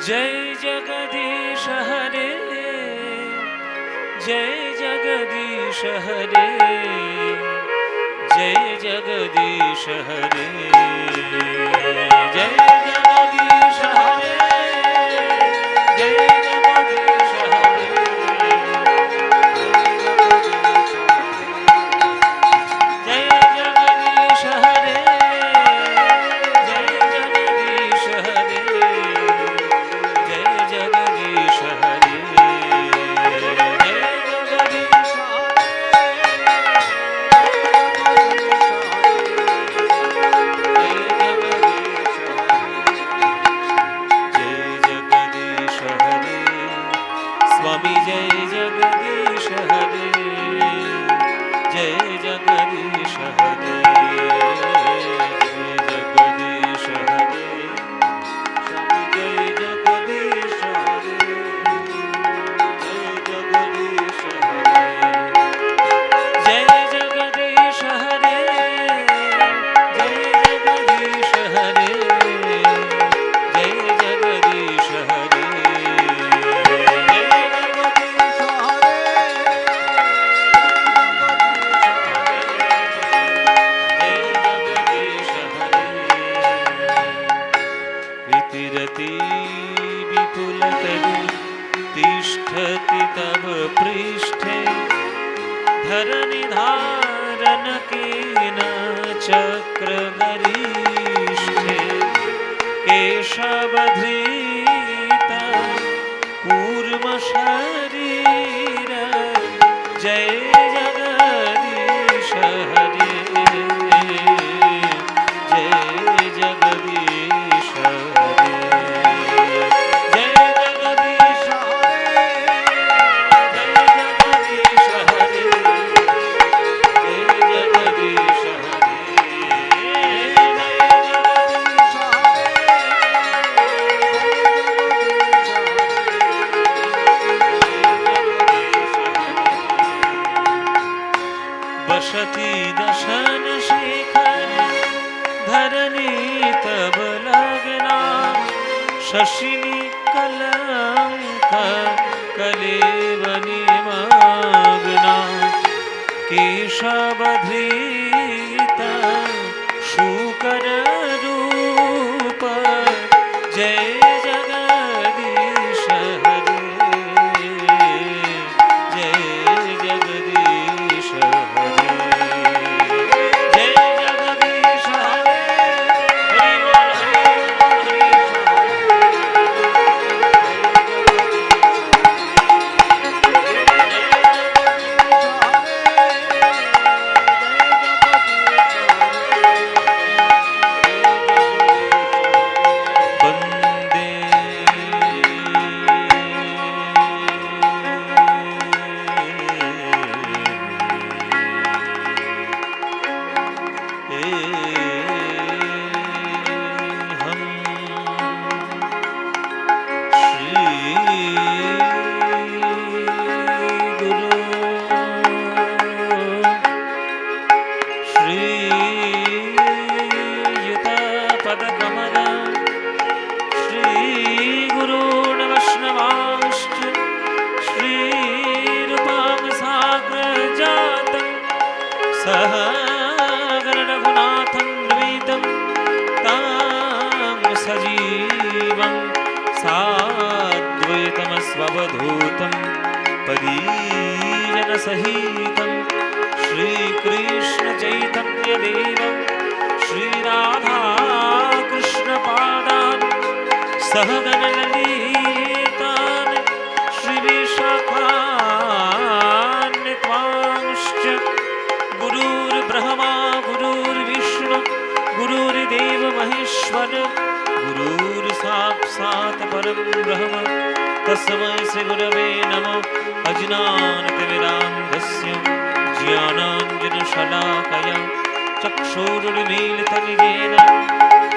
जय जगदीश हरे, जय जगदीश हरे, जय जगदीश हरे, जय जगदीश हरे, जय जगदीश हरे, जय जगदीश हरे, जय जगदीश हरे, जय जगदीश हरे, जय जगदीश स्वामी जय जगदीश हरे, जय जगदीश हरे, जय जगदीश हरे, स्वामी जय जगदीश हरे, जय जगदीश हरे, जय जगदीश हरे, जय जगदीश हरे, जय जगदीश हरे, रतिरति विपुलतरु तिष्ठति तव पृष्ठे धरणिधारणकेन चक्रगरिष्ठे केशवधृत कूर्मशरीर जय जगदीश हरे, जय जगदीश हरे, जय जगदीश हरे, जय जगदीश हरे, जय जगदीश हरे, बसति दशन शेखर धरणी तब लगना शशिनी कलंक कलेवनी मग्ना केशवधृत शूकर रूप जय जगदीश हरे, जय जगदीश हरे, जय जगदीश हरे, हरि बोल हरि बोल हरि रघुनाथं द्वितं तां सजीवं साद्वैतमस्ववधूतं परिजनसहितं श्रीकृष्णचैतन्यदेवं श्रीराधाकृष्णपादान् सहगणललितान् श्रीविशाखान्वितांश्च गुरुर्ब्रह्मा गुरुर्विष्णु गुरुर्देव महेश्वर गुरुर्साक्षात् परं ब्रह्म तस्मै श्रीगुरवे नमः। अज्ञानतिमिरान्धस्य ज्ञानाञ्जनशलाकया चक्षुरुन्मीलितं येन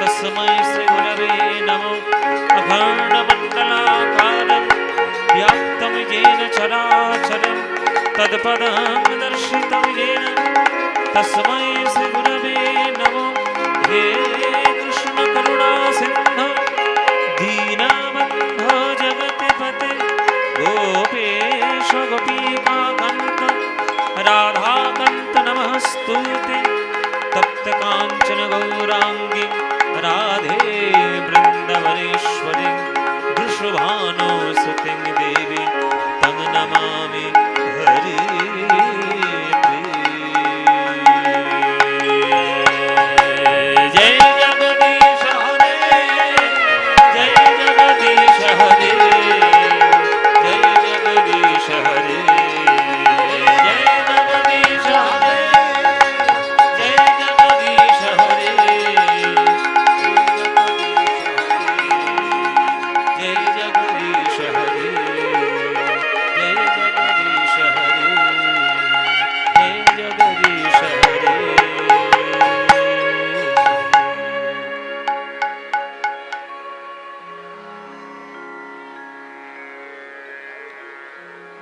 तस्मै श्रीगुरवे नमः। अखण्डमण्डलाकारं व्याप्तं येन चराचरं तत्पदं दर्शितं येन तस्मै श्रीगुरवे नमः। हे कृष्ण करुणा सिन्धु दीनबन्धो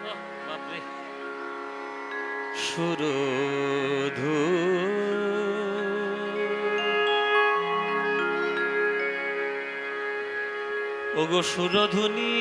বাপরে সুরধু ওগো সুরধুনি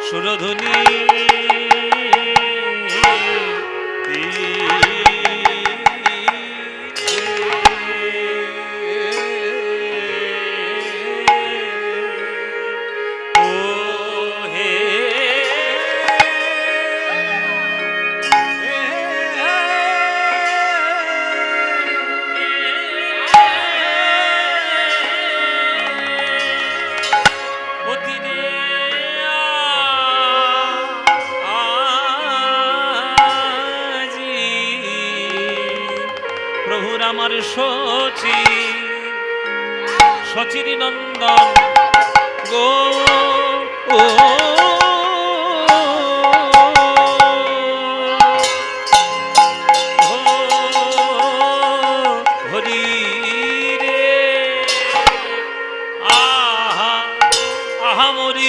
সুরধুনি প্রভুর আমার শচীর নন্দন গো হরি রে আহা আহা মরি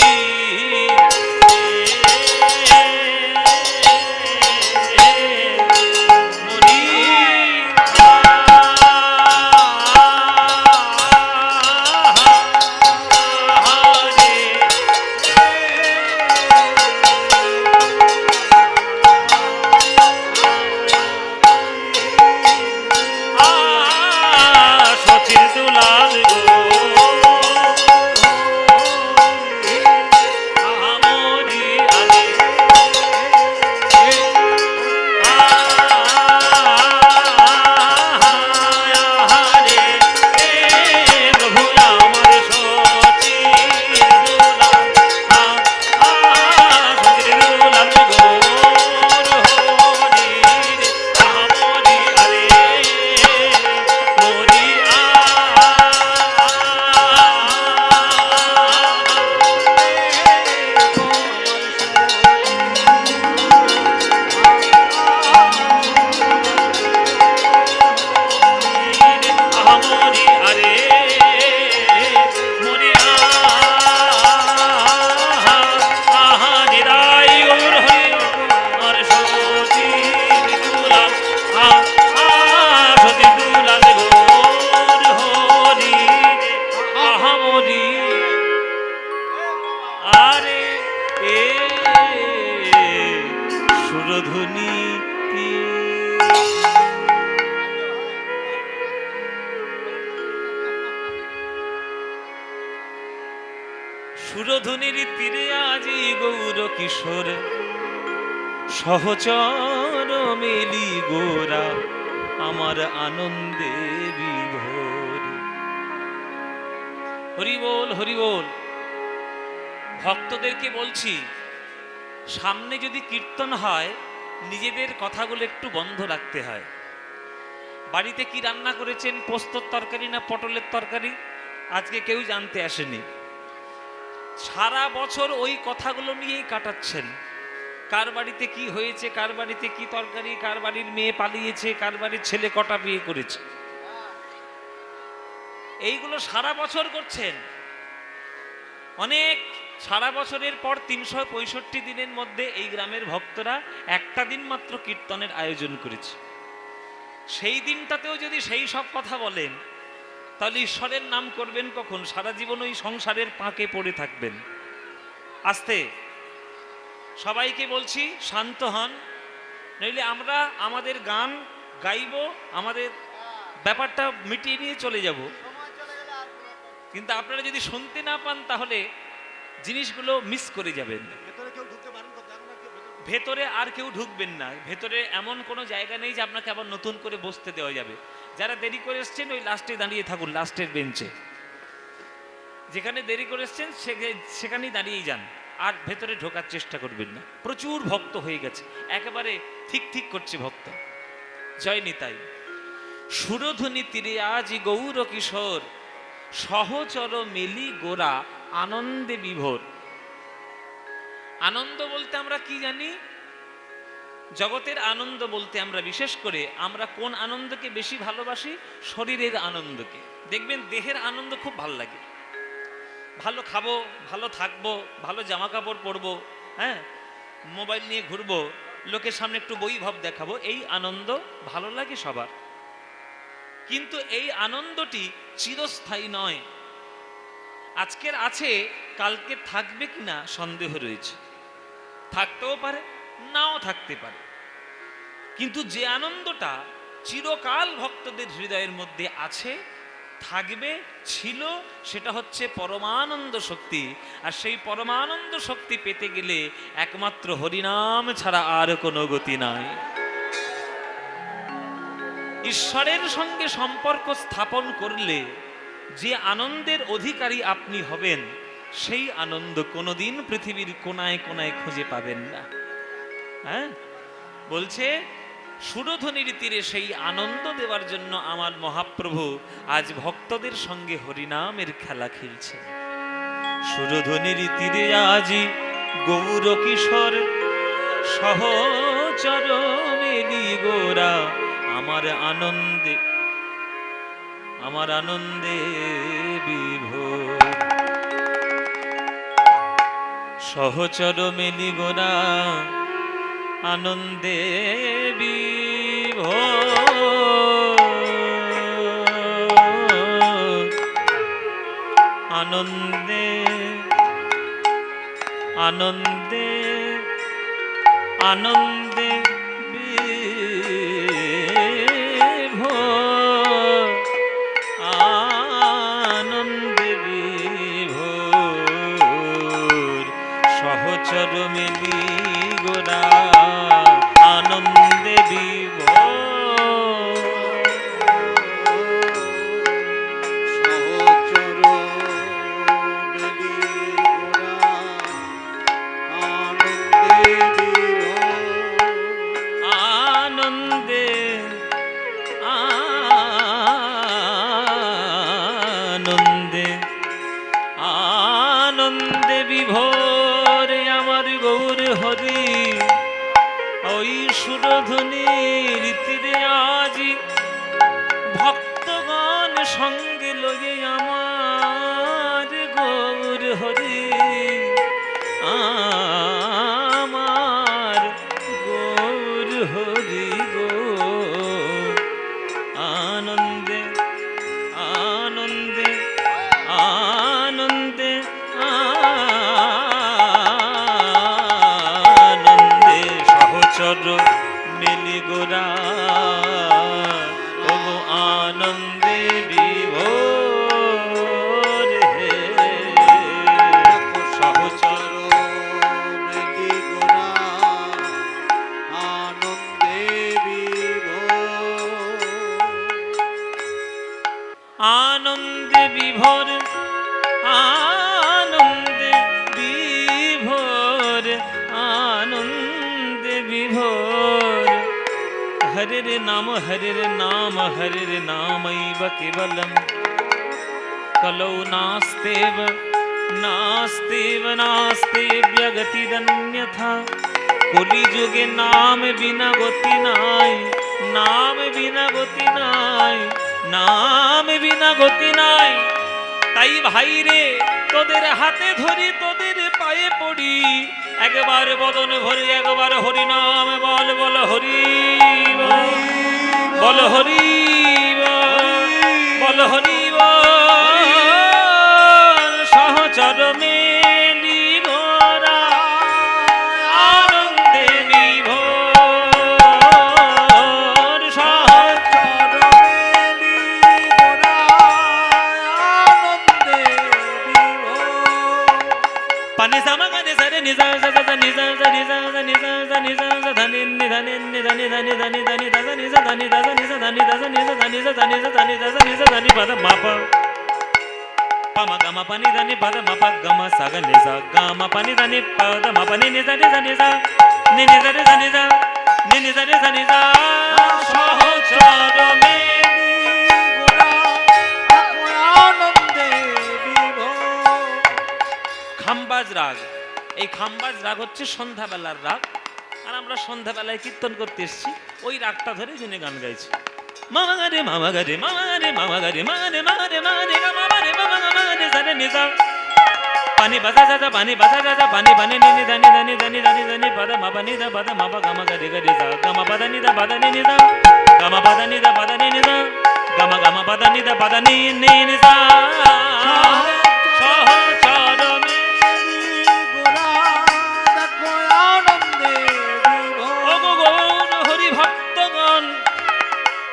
সুরধুনির তীরে আজি গৌর কিশোর সহচর মেলি গোরা আমার আনন্দে বিভোর। হরি বল হরি বল। ভক্তদেরকে বলছি, সামনে যদি কীর্তন হয় নিজেদের কথাগুলো একটু বন্ধ রাখতে হয়। বাড়িতে কি রান্না করেছেন, পোস্তর তরকারি না পটলের তরকারি, আজকে কেউ জানতে আসেনি। সারা বছর ওই কথাগুলো নিয়েই কাটাচ্ছেন। কার বাড়িতে কি হয়েছে, কার বাড়িতে কি তরকারি, কার বাড়ির মেয়ে পালিয়েছে, কার বাড়ির ছেলে কটা বিয়ে করেছে, এইগুলো সারা বছর করছেন। অনেক সারা বছরের পর 365 দিনের মধ্যে এই গ্রামের ভক্তরা একটা দিন মাত্র কীর্তনের আয়োজন করেছে। সেই দিনটাতেও যদি সেই সব কথা বলেন, তাহলে ঈশ্বরের নাম করবেন কখন? সারা জীবন ওই সংসারের পাঁকে পড়ে থাকবেন। আস্তে সবাইকে বলছি, শান্ত হন, নইলে আমরা আমাদের গান গাইব, আমাদের ব্যাপারটা মিটিয়ে নিয়ে চলে যাব। কিন্তু আপনারা যদি শুনতে না পান তাহলে জিনিসগুলো মিস করে যাবেন। ভেতরে আর কেউ ঢুকবেন না। ভেতরে এমন কোনো জায়গা নেই যে আপনাকে আবার নতুন করে বসতে দেওয়া যাবে। যারা দেরি করে এসছেন ওই লাস্টে দাঁড়িয়ে থাকুন, লাস্টের বেঞ্চে। যেখানে দেরি করে এসছেন সেখানেই দাঁড়িয়েই যান, আর ভেতরে ঢোকার চেষ্টা করবেন না। প্রচুর ভক্ত হয়ে গেছে, একেবারে ঠিক ঠিক করছে ভক্ত। জয় নিতাই। সুরধ্বনি তীরে আজি গৌর কিশোর, সহচর মেলি গোরা আনন্দে বিভোর। আনন্দ বলতে আমরা কি জানি? জগতের আনন্দ বলতে আমরা বিশেষ করে আমরা কোন আনন্দকে বেশি ভালোবাসি? শরীরের আনন্দকে। দেখবেন দেহের আনন্দ খুব ভালো লাগে, ভালো খাবো, ভালো থাকবো, ভালো জামা কাপড় পরবো, হ্যাঁ, মোবাইল নিয়ে ঘুরবো, লোকের সামনে একটু বৈভব দেখাবো, এই আনন্দ ভালো লাগে সবার। কিন্তু এই আনন্দটি চিরস্থায়ী নয়। আজকের আছে, কালকে থাকবে কিনা সন্দেহ রয়েছে। থাকতেও পারে, নাও থাকতে পারে। কিন্তু যে আনন্দটা চিরকাল ভক্তদের হৃদয়ের মধ্যে আছে, থাকবে, ছিল, সেটা হচ্ছে পরমানন্দ শক্তি। আর সেই পরমানন্দ শক্তি পেতে গেলে একমাত্র হরিনাম ছাড়া আর কোনো গতি নাই। ঈশ্বরের সঙ্গে সম্পর্ক স্থাপন করলে যে আনন্দের অধিকারী আপনি হবেন, সেই আনন্দ কোনোদিন পৃথিবীর কোনায় কোনায় খুঁজে পাবেন না। হ্যাঁ, বলছে সুরধ্বনির তীরে সেই আনন্দ দেওয়ার জন্য আমার মহাপ্রভু আজ ভক্তদের সঙ্গে হরিনামের খেলা খেলছে। সুরধ্বনির তীরে আজি গৌর কিশোর, সহচর মেলি গোরা আমার আনন্দে, আমার আনন্দে বিভোর। সহচর মেলি গোরা আনন্দে বিভোর। আনন্দে আনন্দে আনন্দে বিভোর। আনন্দে বিভোর। সহচর মেলি গোরা আনন্দে বিভোর। আনন্দে বিভোর আমার গৌর হরি। ওই সুরধ্বনির তীরে আজি ভক্তগণ সঙ্গে লয়ে আমার গৌর হরি, আমার গৌর হরি গো। আনন্দে আনন্দে আনন্দে আনন্দে সহচর মিলি গোরা ও আনন্দে বিভোর। হে সহচর মিলি গোরা আনন্দে বিভোর। আনন্দে বিভোর আনন্দে বিভোর। আনন্দে বিভোর। হরের নাম হরের নাম হরের নামৈব কেবলম, কলৌ নাস্তেব নাস্তেব নাস্তেব্য গতিরন্যথা। কলিযুগে নাম বিনা গতি নাই, নাম বিনা গতি নাই, নাম বিনা গতি নাই। তাই ভাই রে, তোদের হাতে ধরি তোদের করি, একবার বদন ভরে একবার হরি নাম বল, বল হরি বল, বল হরি বল, বল হরি বল। সহচর মেলি গোরা আনন্দে বিভোর, সহচর মেলি গোরা আনন্দে বিভোর। পানি সামাগানে সারে নিজা নিজা নিজা নিজা নিজা নিজা ধনি ধনি ধনি ধনি ধনি ধনি দজ নিজা ধনি দজ নিজা ধনি দজ নিজা ধনি ধনি ধনি দজ নিজা ধনি পদ মাপ পম গম pani ধনি পদ মাপ গম সগ নিজা গম pani ধনি পদ মাপ নি নিজা নিজা নিজা নি নিজা নিজা নিজা নি নিজা নিজা নিজা। সহচর মেলি গোরা আনন্দে বিভোর। খাম্বাজ রাগ, এই খাম্বাজ রাগ হচ্ছে সন্ধ্যাবেলার রাগ, আর আমরা সন্ধ্যাবেলায় কীর্তন করতে এসেছি, ওই রাগটা ধরে যিনি গান গাইছে। মামা গারে মামা গারে মামা গারে মামা গারে মারে মারে মারে মামা রে মামা গারে সারে নিজা পানি বাজা যা পানি বাজা যা পানি পানি নি ধানি ধানি ধানি ধানি ধানি পদ মা পানি দা পদ মা গামা গারে গারে যা গামা পদ নি দা পদ নি নিজা গামা পদ নি দা পদ নি নিজা গামা গামা পদ নি দা পদ নি নি নিজা। সহচর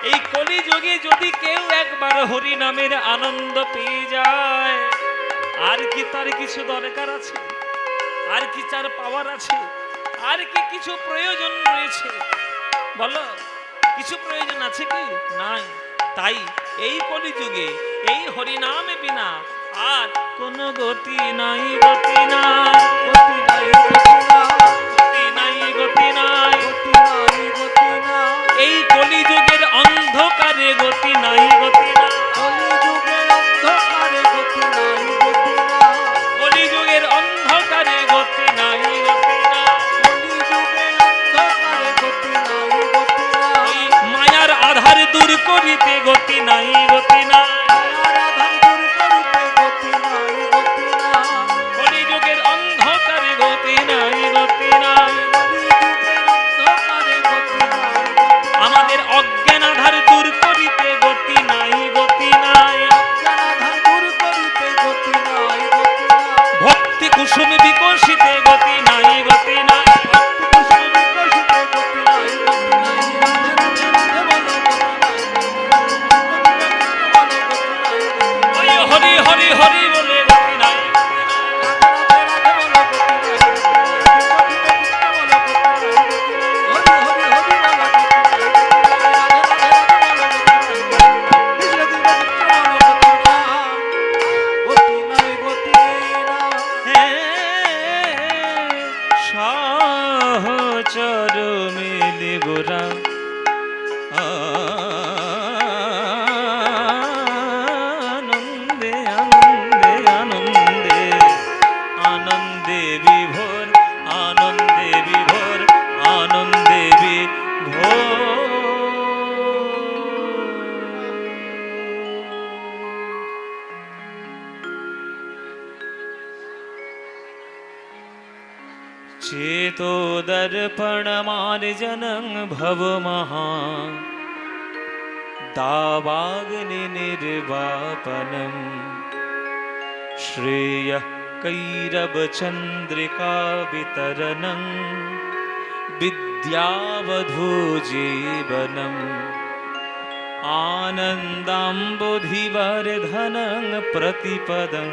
এই কলিযুগে যদি কেউ একবার হরি নামের আনন্দ পেয়ে যায়, আর কি তার কিছু দরকার আছে? আর কি তার পাওয়ার আছে? আর কি কিছু প্রয়োজন রয়েছে? বলো, কিছু প্রয়োজন আছে কি? নাই। তাই এই কলিযুগে এই হরি নামে বিনা আর কোনো গতি নাই, গতি নাই, গতি নাই, গতি নাই, গতি নাই, গতি নাই, গতি নাই। এই কলিযুগের অন্ধকারে গতি নাই, গতি নাই, কলিযুগের অন্ধকারে গতি নাই, গতি নাই, কলিযুগের অন্ধকারে গতি নাই, গতি নাই, কলিযুগের অন্ধকারে গতি নাই, গতি নাই। ওই মায়ার আধার দূর করিতে গতি নাই, গতি নাই, মায়ার আধার দূর করিতে গতি নাই, গতি নাই, কলিযুগের অন্ধকারে গতি নাই, গতি নাই, কলিযুগের অন্ধকারে গতি নাই। আমাদের অজ্ঞান আধার দূর করিতে গতি নাই, গতি নাই, অজ্ঞান আধার দূর করিতে গতি নাই, গতি নাই। ভক্তি কুসুম বিকশিতে গতি নাই, গতি নাই, ভক্তি কুসুম বিকশিতে গতি নাই, গতি নাই। ওই হরি হরি হরি বলে গতি নাই। সহচর মেলি গোরা আনন্দে আনন্দে আনন্দে আনন্দে বিভোর, আনন্দে বিভোর, আনন্দে বিভোর। चेतो दर्पण मार्जनं भव महा दावाग्नि निर्वापनं श्रेयः कैरव चन्द्रिका वितरणं विद्यावधू जीवनम् आनन्दाम्बुधिवर्धनं प्रतिपदं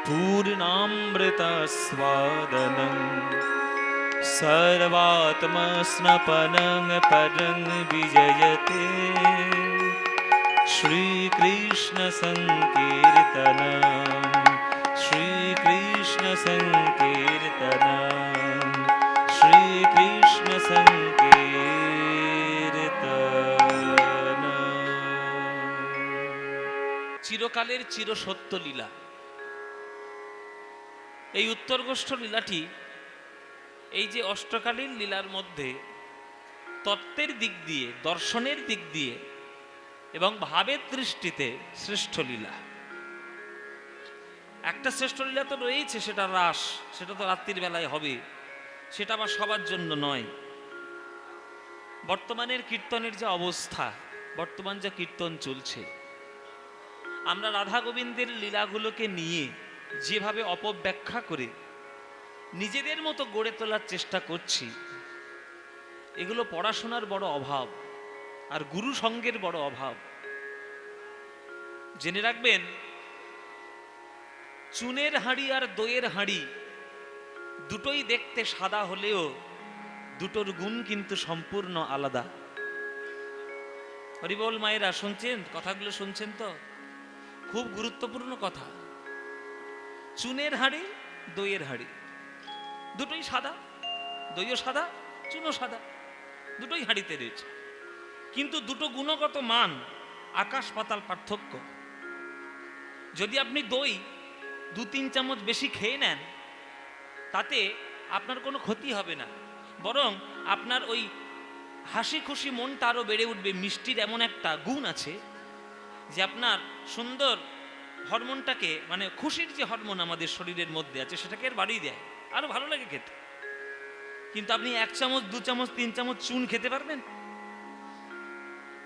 पूर्णामृतस्वादनं सर्वात्मस्नपनं परं विजयते श्रीकृष्ण संकीर्तनं, श्रीकृष्ण संकीर्तनं, श्रीकृष्ण संकीर्तनं। চিরকালের চিরসত্য লীলা, এই উত্তরগোষ্ঠ লীলাটি এই যে অষ্টকালীন লীলার মধ্যে তত্ত্বের দিক দিয়ে, দর্শনের দিক দিয়ে এবং ভাবের দৃষ্টিতে শ্রেষ্ঠ লীলা। একটা শ্রেষ্ঠ লীলা তো রয়েছে, সেটা রাস, সেটা তো রাত্রির বেলায় হবে, সেটা আবার সবার জন্য নয়। বর্তমানের কীর্তনের যে অবস্থা, বর্তমান যা কীর্তন চলছে, আমরা রাধা গোবিন্দের লীলাগুলোকে নিয়ে যেভাবে অপব্যাখ্যা করে নিজেদের মতো গড়ে তোলার চেষ্টা করছি, এগুলো পড়াশোনার বড় অভাব আর গুরু সঙ্গের বড় অভাব। জেনে রাখবেন, চুনের হাঁড়ি আর দইয়ের হাঁড়ি দুটোই দেখতে সাদা হলেও দুটোর গুণ কিন্তু সম্পূর্ণ আলাদা। হরিবল মায়েরা শুনছেন, কথাগুলো শুনছেন তো? খুব গুরুত্বপূর্ণ কথা। চুনের হাঁড়ি, দইয়ের হাঁড়ি, দুটোই সাদা, দইও সাদা, চুনও সাদা, দুটোই হাঁড়িতে রয়েছে, কিন্তু দুটো গুণগত মান আকাশ পাতাল পার্থক্য। যদি আপনি দই 2-3 চামচ বেশি খেয়ে নেন, তাতে আপনার কোনো ক্ষতি হবে না, বরং আপনার ওই হাসি খুশি মনটা আরো বেড়ে উঠবে। মিষ্টির এমন একটা গুণ আছে যে আপনার সুন্দর হরমোনটাকে, মানে খুশির যে হরমোন আমাদের শরীরের মধ্যে আছে, সেটাকে আর বাড়িয়ে দেয়, আরো ভালো লাগে খেতে। কিন্তু আপনি 1 চামচ, 2 চামচ, 3 চামচ চুন খেতে পারবেন?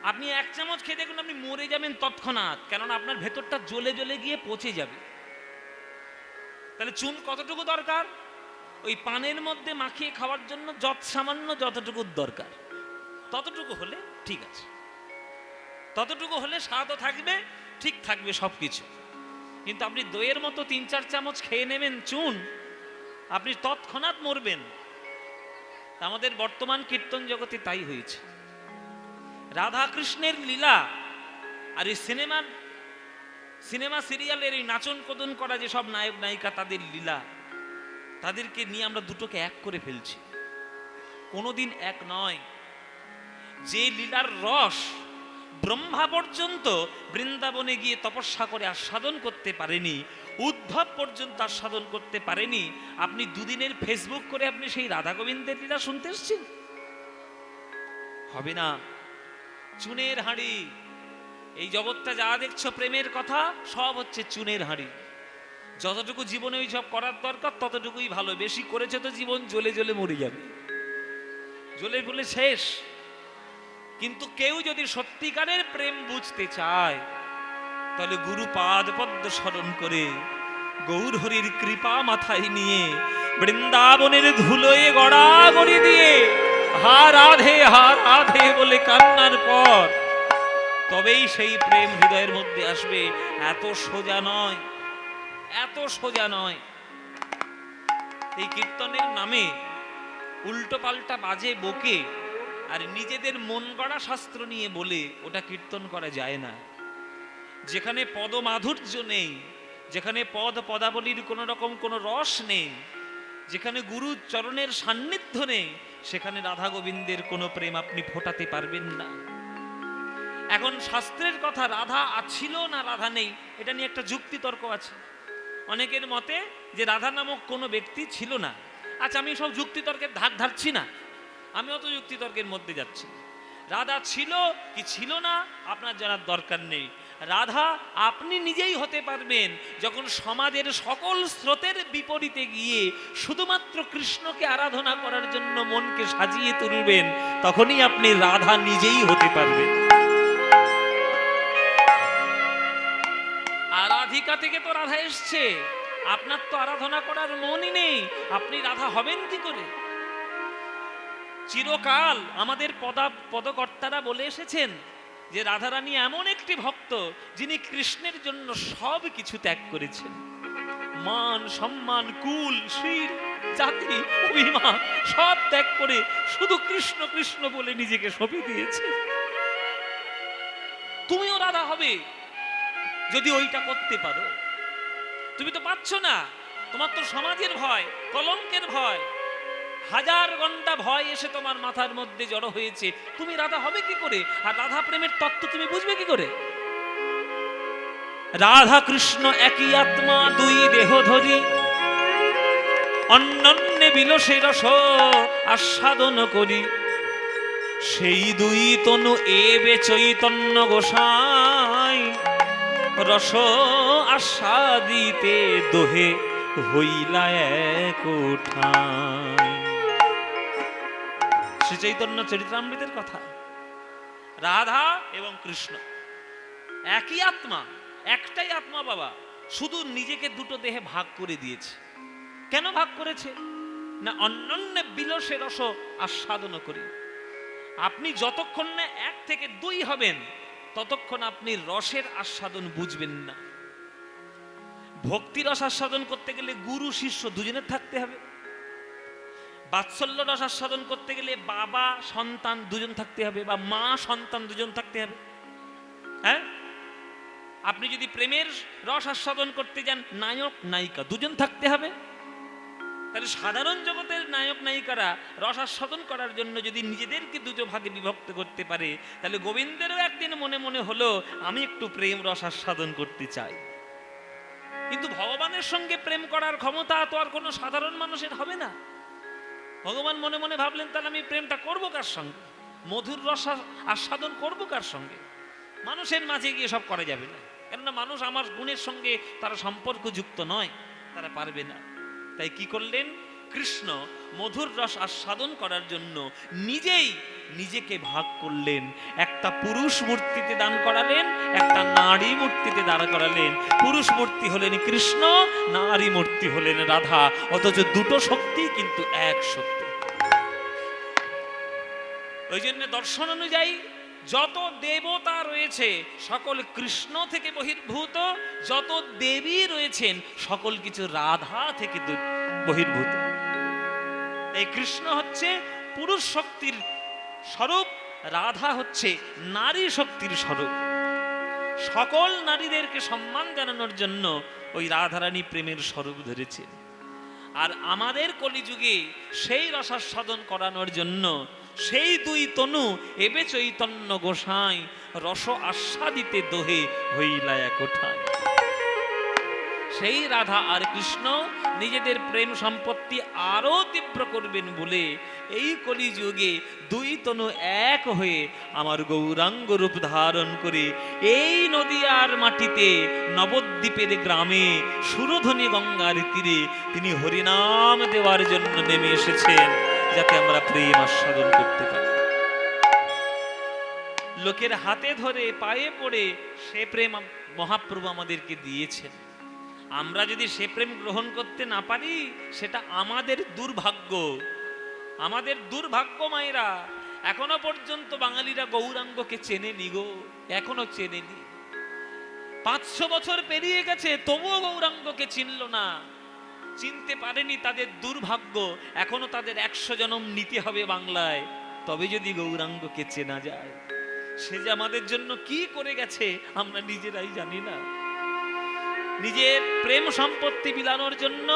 আপনি 1 চামচ খেতে দেখুন, আপনি মরে যাবেন তৎক্ষণাৎ, কেননা আপনার ভেতরটা জ্বলে জ্বলে গিয়ে পচে যাবে। তাহলে চুন কতটুকু দরকার? ওই পানের মধ্যে মাখিয়ে খাওয়ার জন্য সামান্য যতটুকু দরকার, ততটুকু হলে ঠিক আছে, ততটুকু হলে স্বাদও থাকবে, ঠিক থাকবে সবকিছু। কিন্তু আপনি দইয়ের মতো 3-4 চামচ খেয়ে নেবেন চুন, আপনি তৎক্ষণাৎ মরবেন। আমাদের বর্তমান কীর্তন জগতে তাই হয়েছে। রাধা কৃষ্ণের লীলা আর এই সিনেমা সিরিয়ালের এই নাচন কদন করা যে সব নায়ক নায়িকা, তাদের লীলা, তাদেরকে নিয়ে আমরা দুটোকে এক করে ফেলছি। কোনোদিন এক নয়। যে লীলার রস ব্রহ্মা পর্যন্ত বৃন্দাবনে গিয়ে তপস্যা করে আস্বাদন করতে পারেনি, উদ্ধব পর্যন্ত আস্বাদন করতে পারেনি, আপনি দুদিনের ফেসবুক করে আপনি সেই রাধা গোবিন্দের লীলা শুনতে এসছেন? হবে না। চুনের হাঁড়ি, এই জগৎটা যা দেখছো প্রেমের কথা, সব হচ্ছে চুনের হাঁড়ি। যতটুকু জীবনে ওই সব করার দরকার ততটুকুই ভালো, বেশি করেছে তো জীবন জ্বলে জ্বলে মরে যাবে, জ্বলে পুড়ে শেষ। কিন্তু কেউ যদি সত্যিকারের প্রেম বুঝতে চায়, তাহলে গুরু পাদ পদ্ম স্মরণ করে গৌর হরির কৃপা মাথায় নিয়ে বৃন্দাবনের ধুলোয় গড়াগড়ি দিয়ে হা রাধে বলে কান্নার পর তবেই সেই প্রেম হৃদয়ের মধ্যে আসবে। এত সোজা নয়, এত সোজা নয়। এই কীর্তনের নামে উল্টো পাল্টা বাজে বকে আর নিজেদের মন গড়া শাস্ত্র নিয়ে বলে ওটা কীর্তন করা যায় না। যেখানে পদ মাধুর্য নেই, যেখানে পদ পদাবলীর কোনো রকম কোনো রস নেই, যেখানে গুরু চরণের সান্নিধ্য নেই, সেখানে রাধা গোবিন্দের কোনো প্রেম আপনি ফোটাতে পারবেন না। এখন শাস্ত্রের কথা, রাধা ছিল না রাধা নেই, এটা নিয়ে একটা যুক্তি তর্ক আছে। অনেকের মতে যে রাধা নামক কোনো ব্যক্তি ছিল না। আচ্ছা, আমি সব যুক্তি তর্কের ধার ধারছি না, আমি অত যুক্তি তর্কের মধ্যে যাচ্ছি। রাধা ছিল কি ছিল না আপনার জানার দরকার নেই। রাধা আপনি নিজেই হতে পারবেন যখন সমাজের সকল স্রোতের বিপরীতে গিয়ে শুধুমাত্র কৃষ্ণকে আরাধনা করার জন্য মনকে সাজিয়ে তুলবেন, তখনই আপনি রাধা নিজেই হতে পারবেন। আরাধিকা থেকে তো রাধা এসছে, আপনার তো আরাধনা করার মনই নেই, আপনি রাধা হবেন কি করে? চিরকাল আমাদের পদকর্তারা বলে এসেছেন যে রাধারানী এমন একটি ভক্ত যিনি কৃষ্ণের জন্য সব কিছু ত্যাগ করেছেন। মান সম্মান, কুল, শ্রীর, জাতি, অভিমান সব ত্যাগ করে শুধু কৃষ্ণ কৃষ্ণ বলে নিজেকে সঁপে দিয়েছে। তুমিও রাধা হবে যদি ওইটা করতে পারো। তুমি তো পাচ্ছ না, তোমার তো সমাজের ভয়, কলঙ্কের ভয়, হাজার ঘন্টা ভয় এসে তোমার মাথার মধ্যে জড়ো হয়েছে। তুমি রাধা হবে কি করে? আর রাধা প্রেমের তত্ত্ব তুমি বুঝবে কি করে? রাধা কৃষ্ণ একই আত্মা, দুই দেহ ধরি, অন্যন্যে বিলসে রস আস্বাদন করি, সেই দুই তনু এবে চৈতন্য গোসাই, রস আস্বাদিতে দোহে হইলা এক ঠাঁই। শ্রী চৈতন্য চরিতামৃতের কথা। রাধা এবং কৃষ্ণ একই আত্মা, একটাই আত্মা বাবা, শুধু নিজেকে দুটো দেহে ভাগ করে দিয়েছে। কেন ভাগ করেছে? না অন্যান্য বিলসে রস আস্বাদন করি। আপনি যতক্ষণ না এক থেকে দুই হবেন ততক্ষণ আপনি রসের আস্বাদন বুঝবেন না। ভক্তি রস আস্বাদন করতে গেলে গুরু শিষ্য দুজনের থাকতে হবে। বাৎসল্য রস আস্বাদন করতে গেলে বাবা সন্তান দুজন থাকতে হবে, বা মা সন্তান দুজন থাকতে হবে। হ্যাঁ, আপনি যদি প্রেমের রস আস্বাদন করতে যান নায়ক নায়িকা দুজন থাকতে হবে। তাহলে সাধারণ জগতের নায়ক নায়িকারা রস আস্বাদন করার জন্য যদি নিজেদেরকে দুটো ভাগে বিভক্ত করতে পারে, তাহলে গোবিন্দেরও একদিন মনে মনে হলো আমি একটু প্রেম রস আস্বাদন করতে চাই। কিন্তু ভগবানের সঙ্গে প্রেম করার ক্ষমতা তো আর কোনো সাধারণ মানুষের হবে না। ভগবান মনে মনে ভাবলেন তাহলে আমি প্রেমটা করবো কার সঙ্গে, মধুর রস আস্বাদন করবো কার সঙ্গে? মানুষের মাঝে গিয়ে সব করা যাবে না, কেননা মানুষ আমার গুণের সঙ্গে তারা সম্পর্কযুক্ত নয়, তারা পারবে না। তাই কি করলেন? কৃষ্ণ মধুর রস আস্বাদন করার জন্য নিজেই নিজেকে ভাগ করলেন। একটা পুরুষ মূর্তিতে দান করালেন, একটা নারী মূর্তিতে দাঁড় করালেন। পুরুষ মূর্তি হলেন কৃষ্ণ, নারী মূর্তি হলেন রাধা, অথচ দুটো শক্তি কিন্তু এক শক্তি। ওই জন্য দর্শন অনুযায়ী যত দেবতা রয়েছে সকল কৃষ্ণ থেকে বহির্ভূত, যত দেবী রয়েছেন সকল কিছু রাধা থেকে বহির্ভূত। এই কৃষ্ণ হচ্ছে পুরুষ শক্তির স্বরূপ, রাধা হচ্ছে নারী শক্তির স্বরূপ। সকল নারীদেরকে সম্মান জানানোর জন্য ওই রাধারানী প্রেমের স্বরূপ ধরেছেন। আর আমাদের কলিযুগে সেই রসাস্বাদন করানোর জন্য সেই দুই তনু এবে চৈতন্য গোসাই রস আস্বাদিতে দোহে হইলা এক ঠাঁই। সেই রাধা আর কৃষ্ণ নিজেদের প্রেম সম্পত্তি আরো তীব্র করবেন বলে এই কলিযুগে দুই তনু এক হয়ে আমার গৌরাঙ্গ রূপ ধারণ করে এই নদিয়ার মাটিতে নবদ্বীপের গ্রামে সুরধ্বনি গঙ্গার তীরে তিনি হরিনাম দেওয়ার জন্য নেমে এসেছেন, যাতে আমরা প্রেম আস্বাদন করতে পারি। লোকের হাতে ধরে পায়ে পড়ে সে প্রেম মহাপ্রভু আমাদেরকে দিয়েছেন। আমরা যদি সে প্রেম গ্রহণ করতে না পারি সেটা আমাদের দুর্ভাগ্য। আমাদের দুর্ভাগ্য মায়েরা, এখনো পর্যন্ত বাঙালিরা গৌরাঙ্গকে চেনেনি গো, এখনো চেনেনি। 500 বছর পেরিয়ে গেছে তবুও গৌরাঙ্গকে চিনল না, চিনতে পারেনি, তাদের দুর্ভাগ্য। এখনো তাদের 100 জনম নিতে হবে বাংলায়, তবে যদি গৌরাঙ্গকে চেনা যায়। সে যে আমাদের জন্য কি করে গেছে আমরা নিজেরাই জানি না। নিজের প্রেম সম্পত্তি বিলানোর জন্য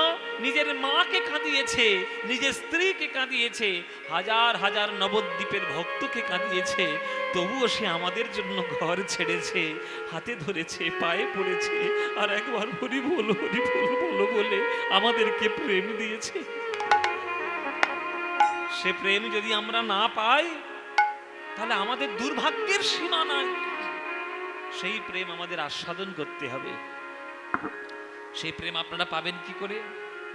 নিজের মাকে কাঁদিয়েছে, নিজের স্ত্রীকে কাঁদিয়েছে, হাজার হাজার নবদ্বীপের ভক্তকে কাঁদিয়েছে, তবুও সে আমাদের জন্য ঘর ছেড়েছে, হাতে ধরেছে, পায়ে পড়েছে, আর একবার হরি বল বলো বলে আমাদেরকে প্রেম দিয়েছে। সে প্রেম যদি আমরা না পাই তাহলে আমাদের দুর্ভাগ্যের সীমা নাই। সেই প্রেম আমাদের আস্বাদন করতে হবে। সেই প্রেম আপনারা পাবেন কি করে?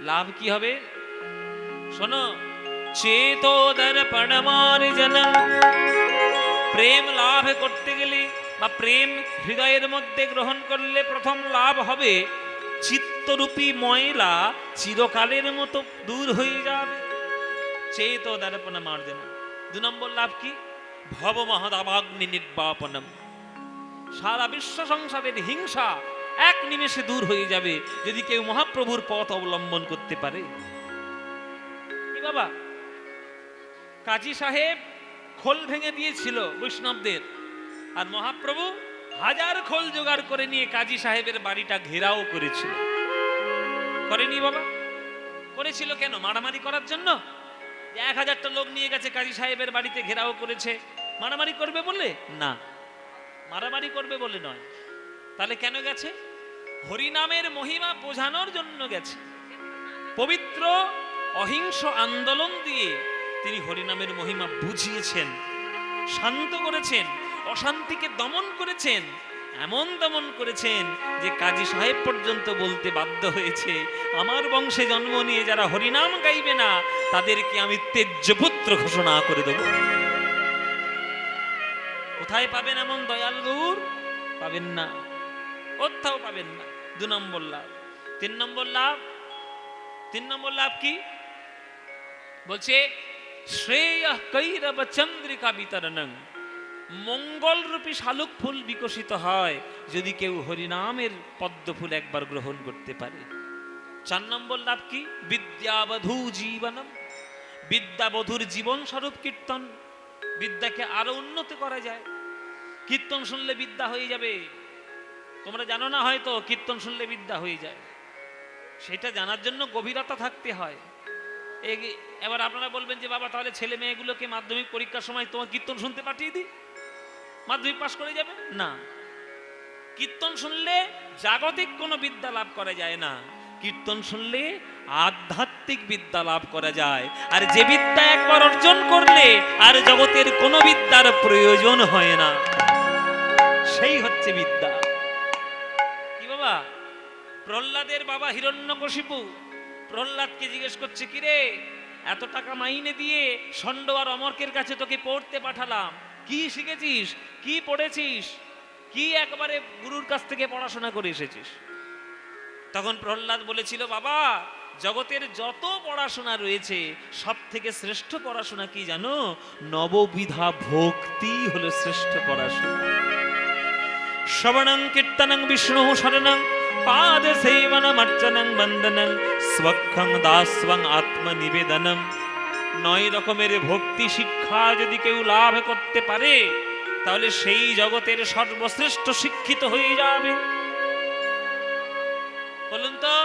লাভ কি হবে? শোনো, চেতো দর্পণ মার্জন। প্রেম লাভ করতে গেলে বা প্রেম হৃদয়ের মধ্যে গ্রহণ করলে প্রথম লাভ হবে চিত্তরূপী ময়লা চিরকালের মতো দূর হয়ে যাবে। চেতো দর্পণ মার্জন। 2 নম্বর লাভ কি? ভব মহদাবাগ্নি নির্বাপনম। সারা বিশ্ব সংসারের হিংসা এক নিমেষে দূর হয়ে যাবে যদি কেউ মহাপ্রভুর পথ অবলম্বন করতে পারে। বাবা, কাজী সাহেব খোল ভেঙে দিয়েছিল বৈষ্ণবদের, আর মহাপ্রভু হাজার খোল জোগাড় করে নিয়ে কাজী সাহেবের বাড়িটা ঘেরাও করেছিল। করেনি বাবা? করেছিল কেন? মারামারি করার জন্য? 1000টা লোক নিয়ে গেছে কাজী সাহেবের বাড়িতে ঘেরাও করেছে, মারামারি করবে বলে? না, মারামারি করবে বলে নয়। তাহলে কেন গেছে? হরিনামের মহিমা বোঝানোর জন্য গেছে। পবিত্র অহিংস আন্দোলন দিয়ে তিনি হরিনামের মহিমা বুঝিয়েছেন, শান্ত করেছেন, অশান্তিকে দমন করেছেন। এমন তেমন করেছেন যে কাজী সাহেব পর্যন্ত বলতে বাধ্য হয়েছে, আমার বংশে জন্ম নিয়ে যারা হরিনাম গাইবে না তাদেরকে আমি তেজ্যপুত্র ঘোষণা করে দেব। কোথায় পাবেন এমন দয়াল গৌর? পাবেন না, কোথাও পাবেন না। 2 নম্বর লাভ। 3 নম্বর লাভ, 3 নম্বর লাভ কি বলছে? শ্রেয় কৈরব চন্দ্রিকা বিতরণং, মঙ্গল রূপী শালুক ফুল বিকশিত হয় যদি কেউ হরিনামের পদ্ম ফুল একবার গ্রহণ করতে পারে। 4 নম্বর লাভ কি? বিদ্যাবধূ জীবনম, বিদ্যাবধূর জীবন স্বরূপ কীর্তন। বিদ্যাকে আরো উন্নত করা যায়, কীর্তন শুনলে বিদ্যা হয়ে যাবে। তোমরা জানো না হয়তো কীর্তন শুনলে বিদ্যা হয়ে যায়, সেটা জানার জন্য গভীরতা থাকতে হয়। এবার আপনারা বলবেন যে বাবা তাহলে ছেলে মেয়েগুলোকে মাধ্যমিক পরীক্ষার সময় তোমার কীর্তন শুনতে পাঠিয়ে দিই, মাধ্যমিক পাশ করে যাবে না। কীর্তন শুনলে জাগতিক কোনো বিদ্যা লাভ করা যায় না, কীর্তন শুনলে আধ্যাত্মিক বিদ্যা লাভ করা যায়। আর যে বিদ্যা একবার অর্জন করলে আর জগতের কোনো বিদ্যার প্রয়োজন হয় না, সেই হচ্ছে বিদ্যা। কি বাবা? প্রহ্লাদের বাবা হিরণ্যকশিপু প্রহ্লাদকে জিজ্ঞেস করছে, কিরে এত টাকা মাইনে দিয়ে ষণ্ড আর অমর্কের কাছে তোকে পড়তে পাঠালাম, কি শিখেছিস, কি পড়েছিস, কি একবারে গুরুর কাছ থেকে পড়াশোনা করে এসেছিস? তখন প্রহ্লাদ বলেছিল, বাবা জগতের যত পড়াশোনা রয়েছে সব থেকে শ্রেষ্ঠ পড়াশোনা কি জানো? নববিধা ভক্তি হলো শ্রেষ্ঠ পড়াশোনা। শ্রবণং কীর্তনং বিষ্ণু শরণং পাদ সেবনম অর্চনং বন্দনং স্বক্ষং দাস্বং আত্মনিবেদনম। 9 রকমের ভক্তি শিক্ষা যদি কেউ লাভ করতে পারে তাহলে সেই জগতের সর্বশ্রেষ্ঠ শিক্ষিত হয়ে যাবে। বলুন তো,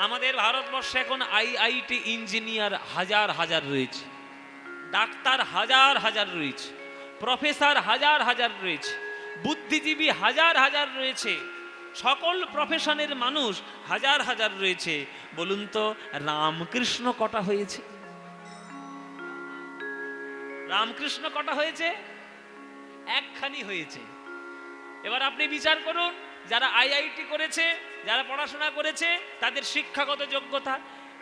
আমাদের ভারতবর্ষে এখন আইআইটি ইঞ্জিনিয়ার হাজার হাজার রয়েছে, ডাক্তার হাজার হাজার রয়েছে, প্রফেসর হাজার হাজার রয়েছে, বুদ্ধিজীবী হাজার হাজার রয়েছে, সকল প্রফেশনের মানুষ হাজার হাজার রয়েছে। বলুন তো রামকৃষ্ণ কটা হয়েছে? রামকৃষ্ণ কটা হয়েছে? একখানি হয়েছে। এবার আপনি বিচার করুন, যারা আইআইটি করেছে, যারা পড়াশোনা করেছে, তাদের শিক্ষাগত যোগ্যতা,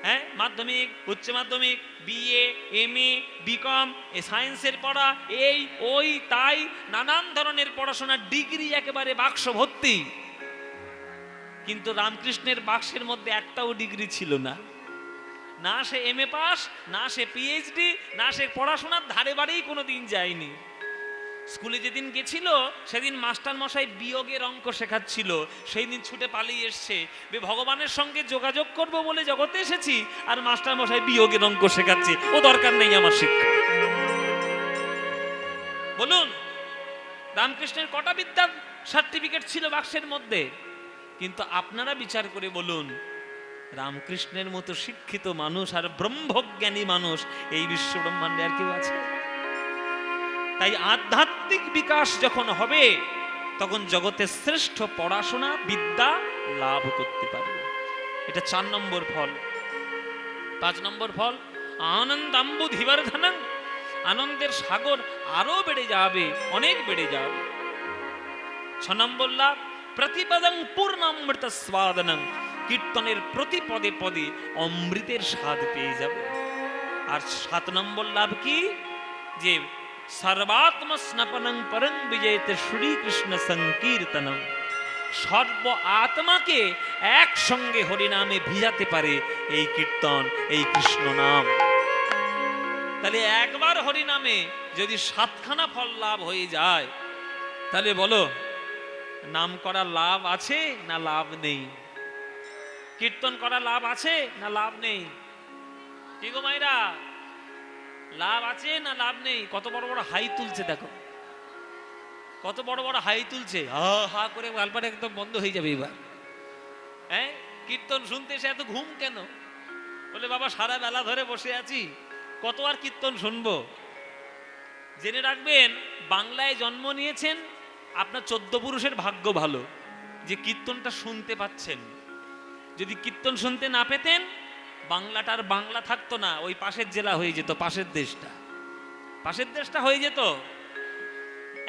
হ্যাঁ, মাধ্যমিক, উচ্চ মাধ্যমিক, বিএ, এমএ, বিকম, সায়েন্সের পড়া, এই ওই তাই নানান ধরনের পড়াশোনার ডিগ্রি একেবারে বাক্স ভর্তি। কিন্তু রামকৃষ্ণের বাক্সের মধ্যে একটাও ডিগ্রি ছিল না, না সে এমএ পাস, না সে পিএইচডি, না সে পড়াশোনার ধারে বাড়েই কোনোদিন যায়নি। স্কুলে যেদিন গেছিল সেদিন মাস্টার মশাই বিয়োগের অঙ্ক শেখাচ্ছিল, সেই দিন ছুটে পালিয়ে এসছে, ভগবানের সঙ্গে যোগাযোগ করব বলে জগতে এসেছি আর মাস্টার মশাই বিয়োগের অঙ্ক শেখাচ্ছে, ও দরকার নেই আমার শিক্ষা। বলুন রামকৃষ্ণের কটা বিদ্যার সার্টিফিকেট ছিল বাক্সের মধ্যে? কিন্তু আপনারা বিচার করে বলুন, রামকৃষ্ণের মতো শিক্ষিত মানুষ আর ব্রহ্মজ্ঞানী মানুষ এই বিশ্ব ব্রহ্মাণ্ডে আর কেউ আছে? তাই আধ্যাত্মিক বিকাশ যখন হবে তখন জগতের শ্রেষ্ঠ পড়াশোনা বিদ্যা লাভ করতে পারবে। এটা 4 নম্বর ফল। 5 নম্বর ফল, আনন্দাম্বুধিবর্ধনং, আনন্দের সাগর আরো বেড়ে যাবে, অনেক বেড়ে যাবে। 6 নম্বর লাভ, প্রতিপদং পূর্ণামৃত স্বাদনং, কীর্তনের প্রতি পদে পদে অমৃতের স্বাদ পেয়ে যাবে। আর 7 নম্বর লাভ কি? যে সর্বাত্ম স্নপনং পরং বিজয়তে শ্রীকৃষ্ণ সংকীর্তনম, সর্ব আত্মাকে একসঙ্গে হরিনামে ভিজাতে পারে এই কীর্তন, এই কৃষ্ণ নাম। তাহলে একবার হরিনামে যদি 7খানা ফল লাভ হয়ে যায়, তাহলে বলো নাম করা লাভ আছে না লাভ নেই? কীর্তন করা লাভ আছে না লাভ নেই? কি গো মাইরা, লাভ আছে না লাভ নেই? কত বড় বড় হাই তুলছে, দেখো কত বড় বড় হাই তুলছে, হা হা করে গালপাটা একদম বন্ধ হয়ে যাবে এবার। হ্যাঁ, কীর্তন শুনতে এসে এত ঘুম কেন? বলে বাবা সারা বেলা ধরে বসে আছি, কত আর কীর্তন শুনবো। জেনে রাখবেন, বাংলায় জন্ম নিয়েছেন, আপনার 14 পুরুষের ভাগ্য ভালো যে কীর্তনটা শুনতে পাচ্ছেন। যদি কীর্তন শুনতে না পেতেন বাংলাটার বাংলা থাকতো না, ওই পাশের জেলা হয়ে যেত, পাশের দেশটা হয়ে যেত।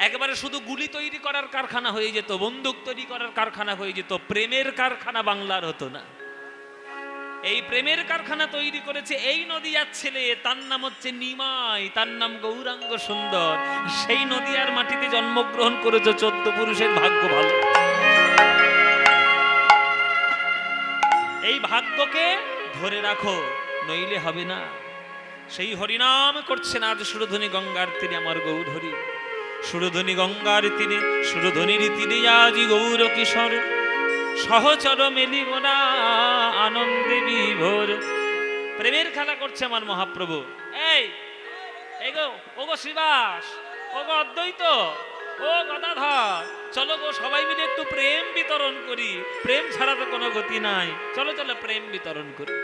একেবারে শুধু গুলি তৈরি করার কারখানা হয়ে যেত, বন্দুক তৈরি করার কারখানা হয়ে যেত, প্রেমের কারখানা বাংলার হতো না। এই প্রেমের কারখানা তৈরি করেছে এই নদিয়ার ছেলে, তার নাম হচ্ছে নিমাই, তার নাম গৌরাঙ্গ সুন্দর। সেই নদিয়ার মাটিতে জন্মগ্রহণ করেছে, 14 পুরুষের ভাগ্য ভালো। এই ভাগ্যকে ধরে রাখো, নইলে হবে না। সেই হরিনাম করছেন আজ সুরধ্বনি গঙ্গার তীরে আমার গৌর হরি। সুরধ্বনি গঙ্গার তীরে, সুরধ্বনির তীরে আজি গৌর কিশোর সহচর মেলিব না আনন্দে বিভোর। প্রেমের খেলা করছে আমার মহাপ্রভু। এই গো, ও গো শ্রীবাস, ও গো অদ্বৈত, ও গদাধর, চলো গো সবাই মিলে একটু প্রেম বিতরণ করি। প্রেম ছাড়া তো কোনো গতি নাই। চলো চলো প্রেম বিতরণ করি।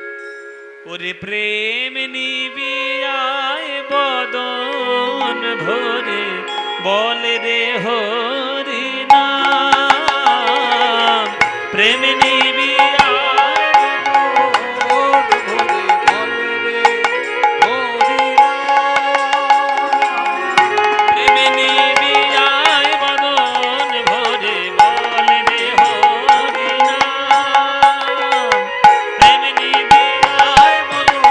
ওরে প্রেম নিবিয়ায় বদন ভরে বলে রে হরি নাম। প্রেম নিবিয়ায় বদন ভরে বলে রে হরি নাম। প্রেম নিবিয়ায় বদন ভরে বলে রে হরি নাম। প্রেম নিবিয়ায় বদন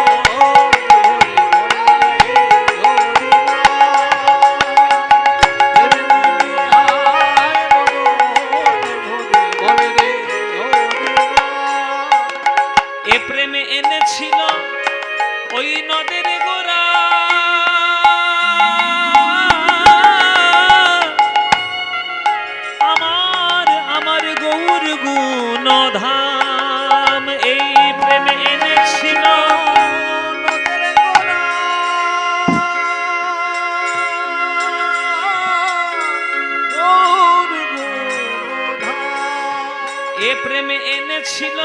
ভরে বলে রে এ প্রেমে এনেছিল ওই নদের গোরা, আমার গৌর গুণ ধাম। এই প্রেমে এনেছিল নদের গোরা, গৌর গুণ ধাম। এ প্রেমে এনেছিল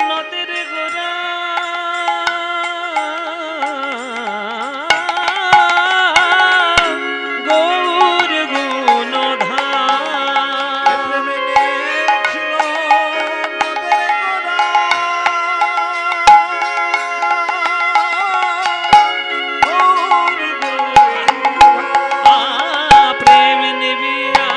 নদের গোরা, গৌর গুণ ধাম। প্রেম নিবিয়া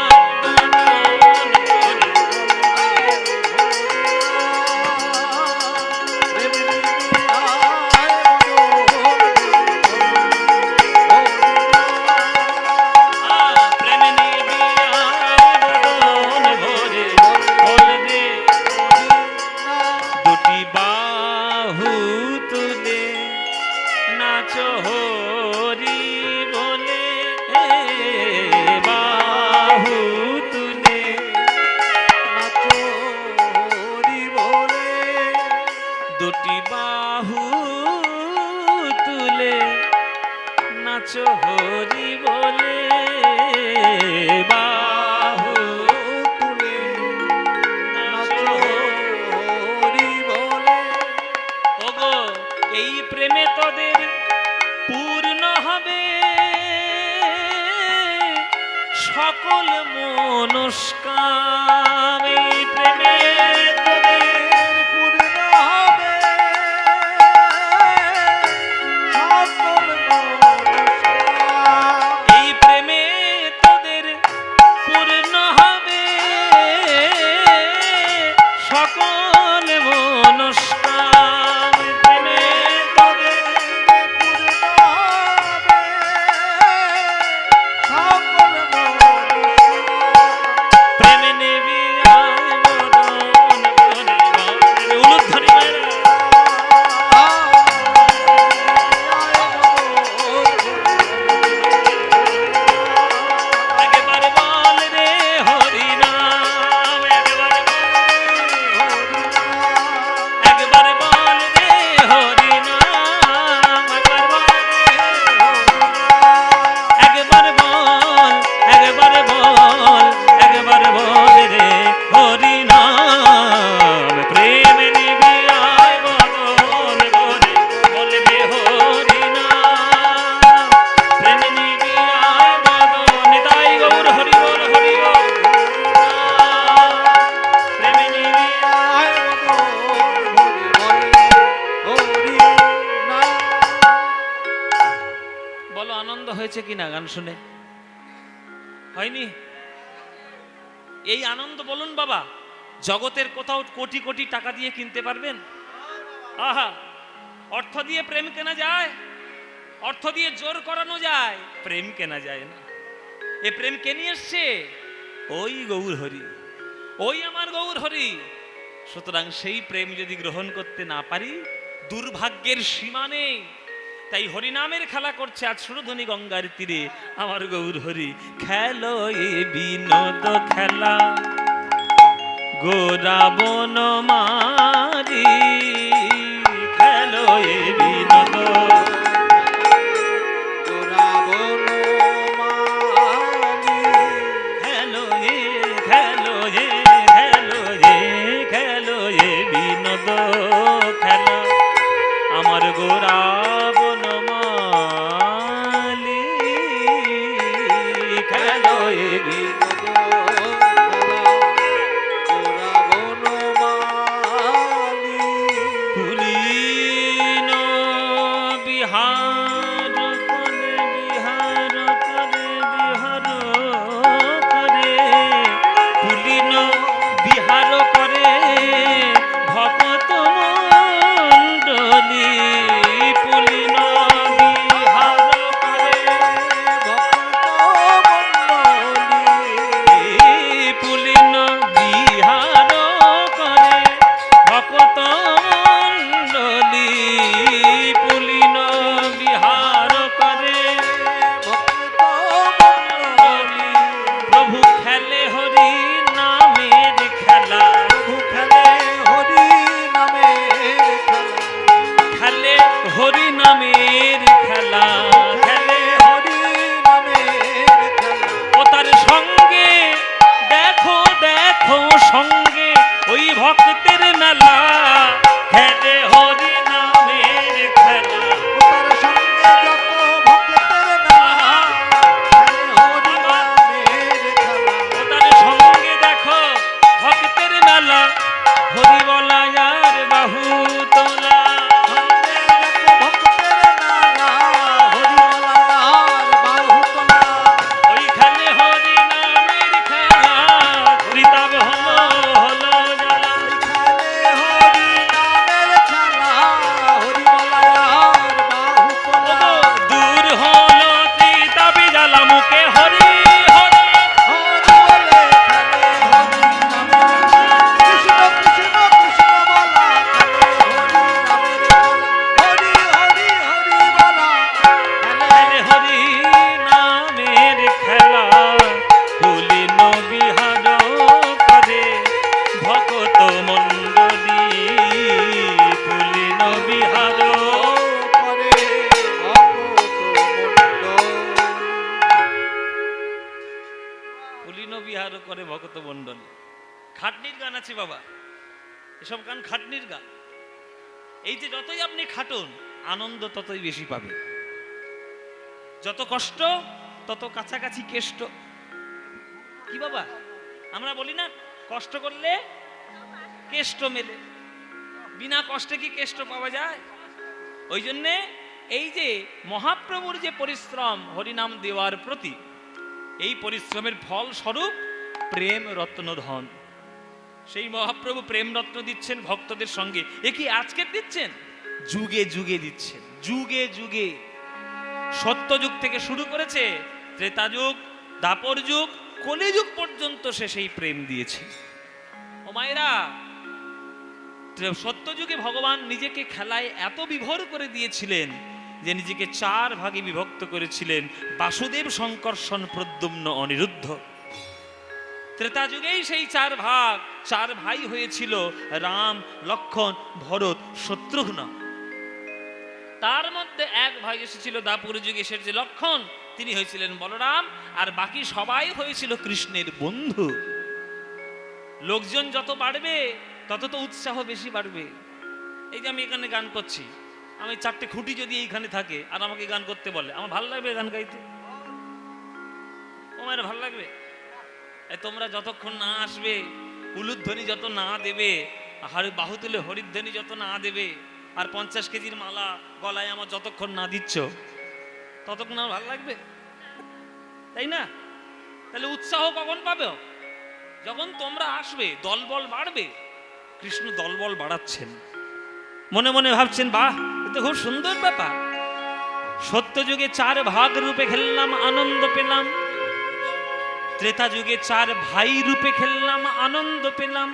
হরি বলে, বাহু তুলে নাচো হরি বলে, দুটি বাহু তুলে নাচো হরি বলে, বাহু তুলে নাচো হরি বলে। ওগো এই প্রেমে তোদের পূর্ণ হবে সকল মনস্কাম। এই প্রেমে তোদের পূর্ণ হবে সকল মনস্কাম। এই প্রেমে তোদের পূর্ণ হবে সকল মনস্কাম। প্রেমে তোদের হয়েছে কিনা গান শুনে? হয়নি? এই আনন্দ বলুন বাবা, জগতের কোথাও কোটি কোটি টাকা দিয়ে কিনতে পারবেন? আহা, অর্থ দিয়ে প্রেম কেনা যায়? অর্থ দিয়ে জোর করানো যায়, প্রেম কেনা যায় না। এ প্রেম কে নিয়ে এসছে? ওই গৌর হরি, ওই আমার গৌর হরি। সুতরাং সেই প্রেম যদি গ্রহণ করতে না পারি, দুর্ভাগ্যের সীমা নেই। তাই হরিনামের খেলা করছে আজ সুরধনী গঙ্গার তীরে আমার গৌর হরি। খেলো এ বিনোদ খেলা গোরা বন মারি, খেলো এ বিনোদ গোরা বন মারি, খেলো এ খেলো এ খেলো এ খেলো এ বিনোদ খেলা আমার গোরা বন মালি, খেলো এ বিনোদ ভক্তের মেলা, খেলে হরি নামের খেলা। তার সঙ্গে যত ভক্তের মেলা, খেলে হরি নামের খেলা। তার সঙ্গে দেখো ভক্তের মেলা, হরি বলা আর বাহু তোলা। করে ভক্ত মন্ডল। খাটনির গান আছে বাবা, এসব গান খাটনির গান। এই যে যতই আপনি খাটুন আনন্দ ততই বেশি পাবে, যত কষ্ট তত কাছাকাছি কেষ্ট। কি বাবা আমরা বলি না, কষ্ট করলে কেষ্ট মেলে, বিনা কষ্টে কি কেষ্ট পাওয়া যায়? ওই জন্যে এই যে মহাপ্রভুর যে পরিশ্রম হরিনাম দেওয়ার প্রতি, এই পরিশ্রমের ফল স্বরূপ প্রেম রত্ন ধন। সেই মহাপ্রভু প্রেম রত্ন দিচ্ছেন ভক্তদের সঙ্গে। এ কি আজকে দিচ্ছেন? যুগে যুগে দিচ্ছেন, যুগে যুগে। সত্যযুগ থেকে শুরু করেছে, ত্রেতা যুগ, দাপর যুগ, কলিযুগ পর্যন্ত সে সেই প্রেম দিয়েছে। ও মায়েরা, সত্যযুগে ভগবান নিজেকে খেলায় এত বিভোর করে দিয়েছিলেন যে নিজেকে 4 ভাগে বিভক্ত করেছিলেন, বাসুদেব, শঙ্কর্ষণ, প্রদ্যুম্ন, অনিরুদ্ধ। ত্রেতা যুগেই সেই 4 ভাগ, 4 ভাই হয়েছিল, রাম, লক্ষ্মণ, ভরত, শত্রুঘ্ন। তার মধ্যে এক ভাই এসেছিল দাপুর যুগে, এসেছে লক্ষ্মণ, তিনি হয়েছিলেন বলরাম, আর বাকি সবাই হয়েছিল কৃষ্ণের বন্ধু। লোকজন যত বাড়বে তত তো উৎসাহ বেশি বাড়বে। এই যে আমি এখানে গান করছি, আমি 4টে খুঁটি যদি এইখানে থাকে আর আমাকে গান করতে বলে, আমার ভালো লাগবে গান গাইতে? আমার ভালো লাগবে? তোমরা যতক্ষণ না আসবে, উলুধ্বনি যত না দেবে, বাহু তুলে হরিধ্বনি যত না দেবে, আর 50 কেজির মালা গলায় আমার যতক্ষণ না দিচ্ছ, ততক্ষণ আমার ভালো লাগবে, তাই না? তাহলে উৎসাহ কখন পাবে? যখন তোমরা আসবে, দলবল বাড়বে। কৃষ্ণ দলবল বাড়াচ্ছেন, মনে মনে ভাবছেন বাহ, এটা খুব সুন্দর ব্যাপার। সত্য যুগে 4 ভাগ রূপে খেললাম, আনন্দ পেলাম। ত্রেতা যুগে 4 ভাই রূপে খেললাম, আনন্দ পেলাম।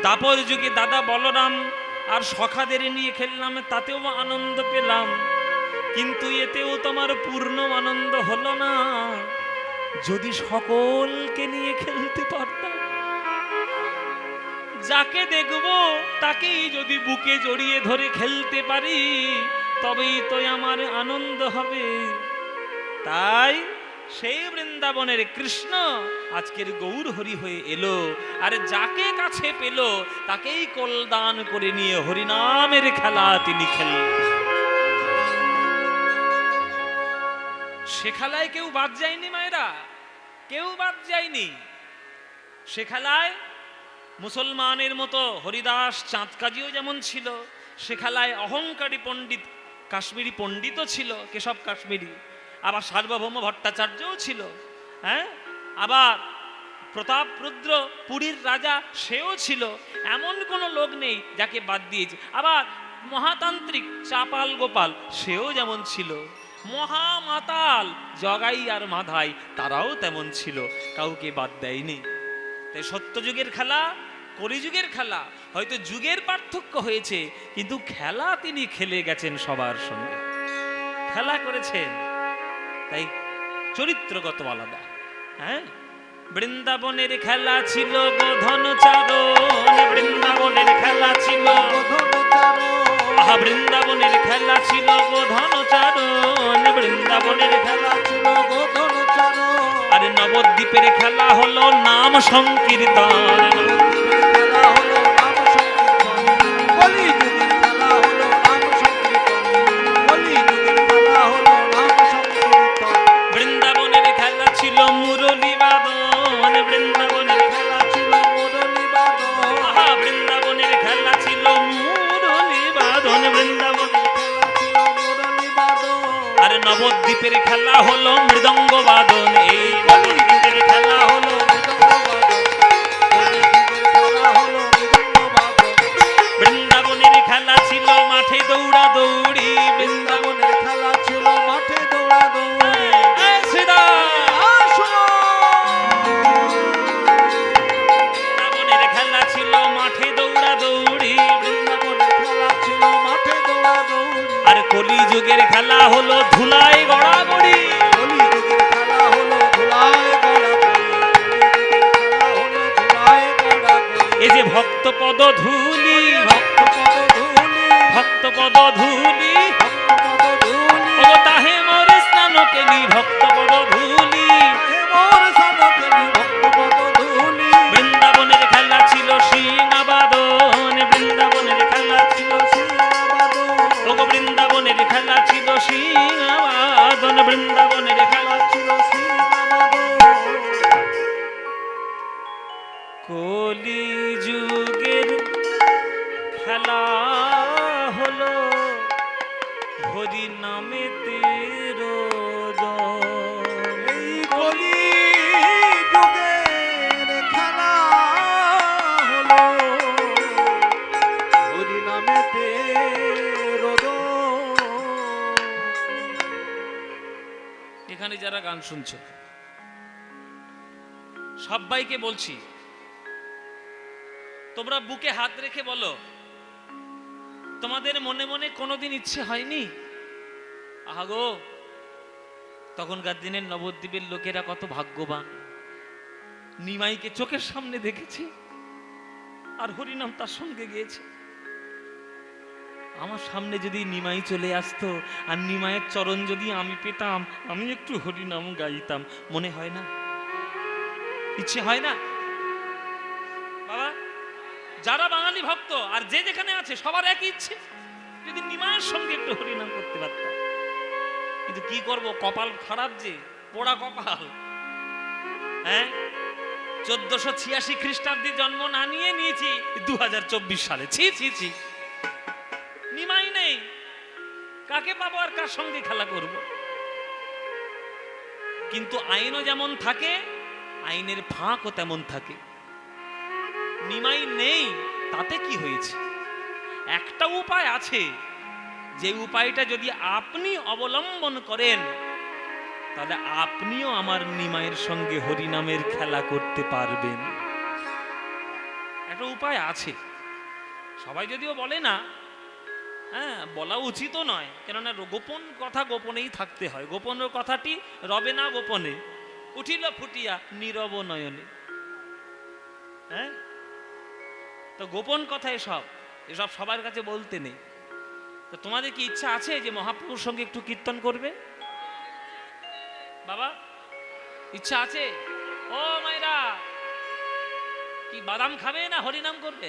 দাপর যুগে দাদা বলরাম আর সখাদের নিয়ে খেললাম, তাতেও আনন্দ পেলাম। কিন্তু এতেও তোমার পূর্ণ আনন্দ হলো না। যদি সকলকে নিয়ে খেলতে পারতাম, যাকে দেখব তাকেই যদি বুকে জড়িয়ে ধরে খেলতে পারি, তবেই তো আমার আনন্দ হবে। তাই সেই বৃন্দাবনের কৃষ্ণ আজকের গৌর হরি হয়ে এলো, আর যাকে কাছে পেল তাকেই কলদান করে নিয়ে হরিনামের খেলা তিনি খেললেন। সে খেলায় কেউ বাদ যায়নি মায়েরা, কেউ বাদ যায়নি। সে খেলায় মুসলমানের মতো হরিদাস চাঁদকাজিও যেমন ছিল, সে খেলায় অহংকারী পণ্ডিত কাশ্মীরি পণ্ডিতও ছিল, কেশব কাশ্মীরি। আবার সার্বভৌম ভট্টাচার্যও ছিল, হ্যাঁ, আবার প্রতাপ রুদ্র পুরীর রাজা সেও ছিল। এমন কোনো লোক নেই যাকে বাদ দিয়েছে। আবার মহাতান্ত্রিক চাপাল গোপাল সেও যেমন ছিল, মহামাতাল জগাই আর মাধাই তারাও তেমন ছিল, কাউকে বাদ দেয়নি। তাই সত্যযুগের খেলা, কলিযুগের খেলা, হয়তো যুগের পার্থক্য হয়েছে, কিন্তু খেলা তিনি খেলে গেছেন, সবার সঙ্গে খেলা করেছেন। তাই চরিত্রগত আলাদা। হ্যাঁ, বৃন্দাবনের খেলা ছিল গোধন চারণ, বৃন্দাবনের খেলা ছিল বৃন্দাবনের খেলা ছিল গোধন চারণ, বৃন্দাবনের খেলা ছিল গোধন চারণ। আর নবদ্বীপের খেলা হলো নাম সংকীর্তন, বৃন্দাবনের খেলা ছিল মুরলী বাদন, বৃন্দাবনের খেলা ছিল মুরলী বাদন, বৃন্দাবনের খেলা ছিল মুরলী বাদন, বৃন্দাবনের খেলা ছিল মুরলী বাদন। আর নবদ্বীপের খেলা হলো মৃদঙ্গ বাদন, এই নবদ্বীপের খেলা হলো বৃন্দাবনের খেলা ছিল মাঠে দৌড়া দৌড়ি, বৃন্দাবনের খেলা ছিল মাঠে দৌড়া দৌড়ি। বৃন্দাবনের খেলা ছিল মাঠে দৌড়া দৌড়ি, বৃন্দাবনের খেলা ছিল মাঠে দৌড়া দৌড়ি। আর কলিযুগের খেলা হলো ধুলায় গড়াগড়ি, কলিযুগের খেলা হলো ধুলায় গড়াগড়ি, এই যে ভক্ত পদ ধুলি, ভক্ত পদ ধুলি, ভক্ত পদ ধুলি, ও তাহে মোর স্নান কেলি, ভক্ত পদ ধুলি, মোর স্নান কেলি, ভক্ত পদ ধুলি। বৃন্দাবনের খেলা ছিল সিংহাবাদন, বৃন্দাবনের খেলা ছিল সিংহাবাদন, ও বৃন্দাবনের খেলা ছিল সিংহাবাদন, বৃন্দাবনের খেলা ছিল সিংহাবাদন। কলিযুগের খেলা হলো হরি নামে তেরো দল, এই কলিযুগের খেলা হলো হরি নামে তেরো দল। এখানে যারা গান শুনছো সবাইকে বলছি, তোমরা বুকে হাত রেখে বলো, তোমাদের মনে মনে কোনোদিন ইচ্ছে হয়নি, আহাগো তখনকার দিনের নবদ্বীপের লোকেরা কত ভাগ্যবান, নিমাইকে চোখের সামনে দেখেছে আর হরিনাম তার সঙ্গে গিয়েছে। আমার সামনে যদি নিমাই চলে আসতো আর নিমাইয়ের চরণ যদি আমি পেতাম, আমি একটু হরিনাম গাইতাম, মনে হয় না? ইচ্ছে হয় না বাবা? যারা বাঙালি ভক্ত আর যে যেখানে আছে সবার একই ইচ্ছে, যদি নিমায়ের সঙ্গে একটু হরিনাম করতে পারতাম। কিন্তু কি করব, কপাল খারাপ, যে পোড়া কপাল। হ্যাঁ, 1486 খ্রিস্টাব্দে জন্ম না নিয়ে নিয়েছি 2024 সালে। ছি ছি ছি, নিমাই নেই, কাকে পাবো আর কার সঙ্গে খেলা করব? কিন্তু আইনও যেমন থাকে, আইনের ফাঁকও তেমন থাকে। নিমাই নেই তাতে কি হয়েছে? একটা উপায় আছে, যে উপায়টা যদি আপনি অবলম্বন করেন তাহলে আপনিও আমার নিমাইয়ের সঙ্গে হরিনামের খেলা করতে পারবেন। একটা উপায় আছে, সবাই যদিও বলে না, হ্যাঁ, বলা উচিতও নয়, কেননা গোপন কথা গোপনেই থাকতে হয়। গোপন কথাটি রবে না গোপনে, উঠিল ফুটিয়া নীরব নয়নে। হ্যাঁ, তো গোপন কথা এসব সবার কাছে বলতে নেই। তো তোমাদের কি ইচ্ছা আছে যে মহাপ্রভুর সঙ্গে একটু কীর্তন করবে? বাবা, ইচ্ছা আছে? ও মায়েরা, কি বাদাম খাবে না হরিনাম করবে?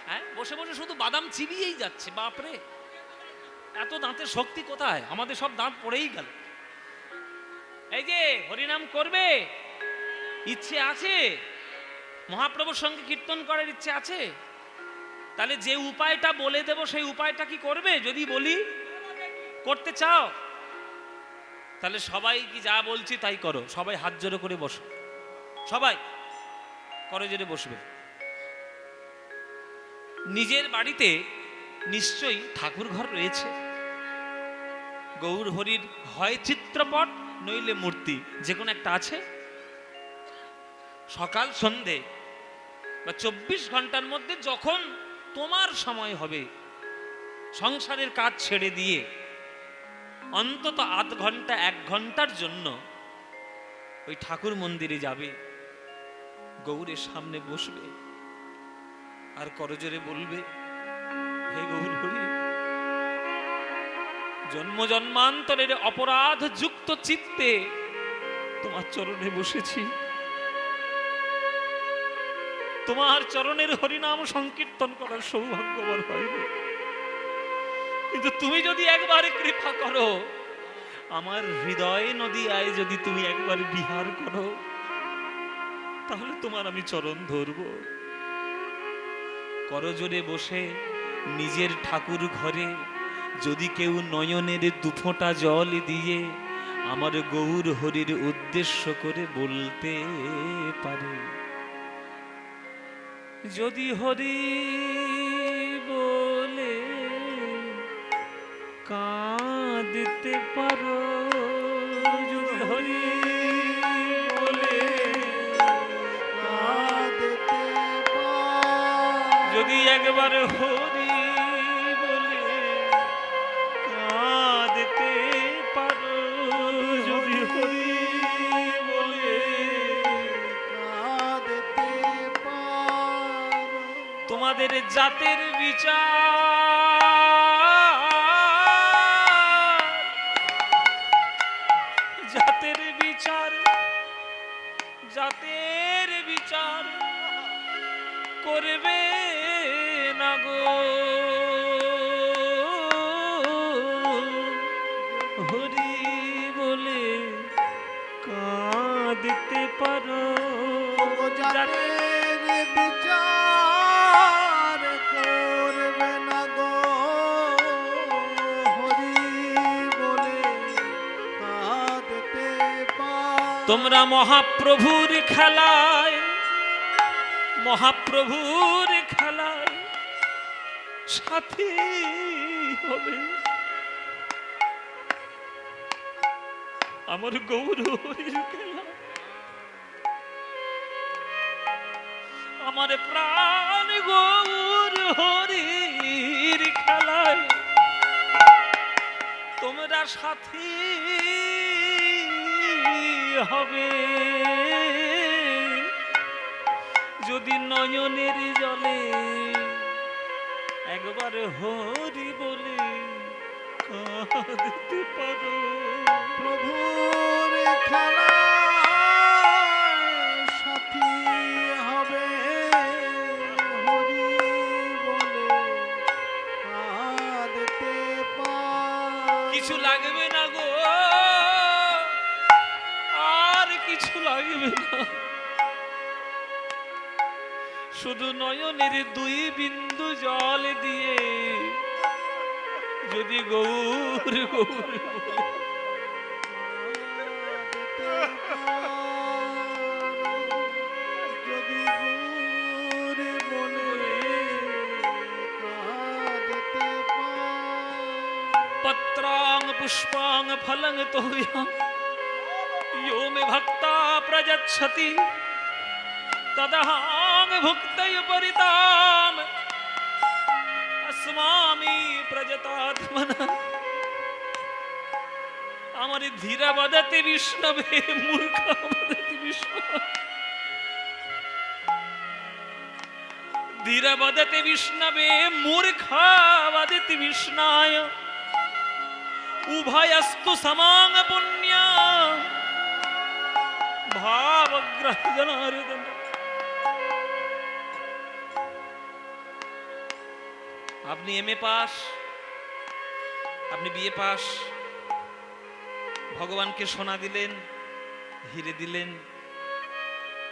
হ্যাঁ, বসে বসে শুধু বাদাম চিবিয়েই যাচ্ছে। বাপরে, এত দাঁতের শক্তি কোথায়? আমাদের সব দাঁত পড়েই গেল। এই যে হরিনাম করবে, ইচ্ছে আছে? মহাপ্রভুর সঙ্গে কীর্তন করার ইচ্ছে আছে? তাহলে যে উপায়টা বলে দেব সেই উপায়টা কি করবে? যদি বলি করতে চাও তাহলে সবাই কি যা বলছি তাই করো। সবাই হাত জোড়ো করে বসো, সবাই করে জোরে বসবে। নিজের বাড়িতে নিশ্চয়ই ঠাকুর ঘর রয়েছে। গৌর হরির হয় চিত্রপট নইলে মূর্তি, যে কোনো একটা আছে। সকাল সন্ধে বা 24 ঘন্টার মধ্যে যখন তোমার সময় হবে, সংসারের কাজ ছেড়ে দিয়ে অন্তত আধ ঘন্টা 1 ঘন্টার জন্য ওই ঠাকুর মন্দিরে যাবে, গৌরের সামনে বসবে আর করজোরে বলবে, হে গৌর হরি, জন্ম জন্মান্তরের অপরাধ যুক্ত চিত্তে তোমার চরণে বসেছি, তোমার চরণের হরিনাম সংকীর্তন করার সৌভাগ্য আমার হয়নি, কিন্তু তুমি যদি একবার কৃপা করো, আমার হৃদয় নদিয়ায় যদি তুমি একবার বিহার করো, তাহলে তোমার আমি চরণ ধরব। করজোরে বসে নিজের ঠাকুর ঘরে যদি কেউ নয়নের দুফোঁটা জল দিয়ে আমার গৌর হরির উদ্দেশ্য করে বলতে পারে, যদি হরি বলে কাঁদতে পারো, যদি হরি বলে কাঁদতে পারো, যদি একবার হরি বলে কাঁদতে পারো, যদি হরি বলে কাঁদতে পারো, তোমাদের জাতের জাতের বিচার করবে না গো, হরি বলে কাঁদতে পারো, জাতের বিচার করবে না গো, হরি বলে কাঁদতে পারো। তোমরা মহাপ্রভুর খেলায় সাথী হবে, আমার গৌর হরির খেলা, আমার প্রাণ গৌর হরির খেলায় তোমরা সাথী হবে। যদি নয়নের জলে একবার হরি বলে কাঁদতে পারো, প্রভুর খেলায় সাথী হবে, হরি বলে কাঁদতে পারো। কিছু লাগবে না গো, আর কিছু লাগবে না, শুধু নয়নের 2 বিন্দু জল দিয়ে যদি গৌর গৌর पुष्पां फलं तोयं यो मे भक्ता प्रयच्छति तदहं भुक्तय परिताम अस्मामि प्रजतात्मना। আমার ধীরা বাদাতে বিষ্ণবে মূর্খ বাদাতে বিষ্ণবে ধীরা বাদাতে বিষ্ণবে মূর্খ বাদাতে বিষ্ণায় উভয়স্তু সমাং পুণ্য ভাবগ্রহণার্দন। আপনি এমএ পাস, আপনি বিএ পাস, ভগবানকে সোনা দিলেন, হিরে দিলেন,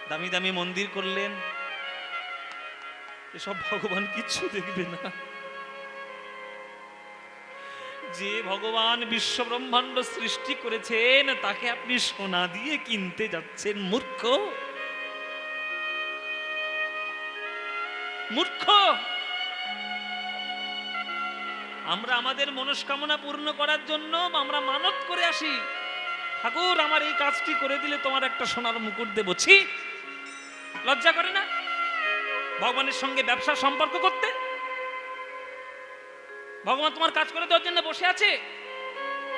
দামি দামি মন্দির করলেন, এসব ভগবান কিচ্ছু দেখবে না। যে ভগবান বিশ্ব ব্রহ্মাণ্ড সৃষ্টি করেছেন তাকে আপনি সোনা দিয়ে কিনতে যাচ্ছেন, মূর্খ মূর্খ। আমরা আমাদের মনস্কামনা পূর্ণ করার জন্য আমরা মানত করে আসি, ঠাকুর আমার এই কাজটি করে দিলে তোমার একটা সোনার মুকুট দেব। ছি, লজ্জা করে না ভগবানের সঙ্গে ব্যবসার সম্পর্ক করতে? ভগবান তোমার কাজ করে দেওয়ার জন্য বসে আছে,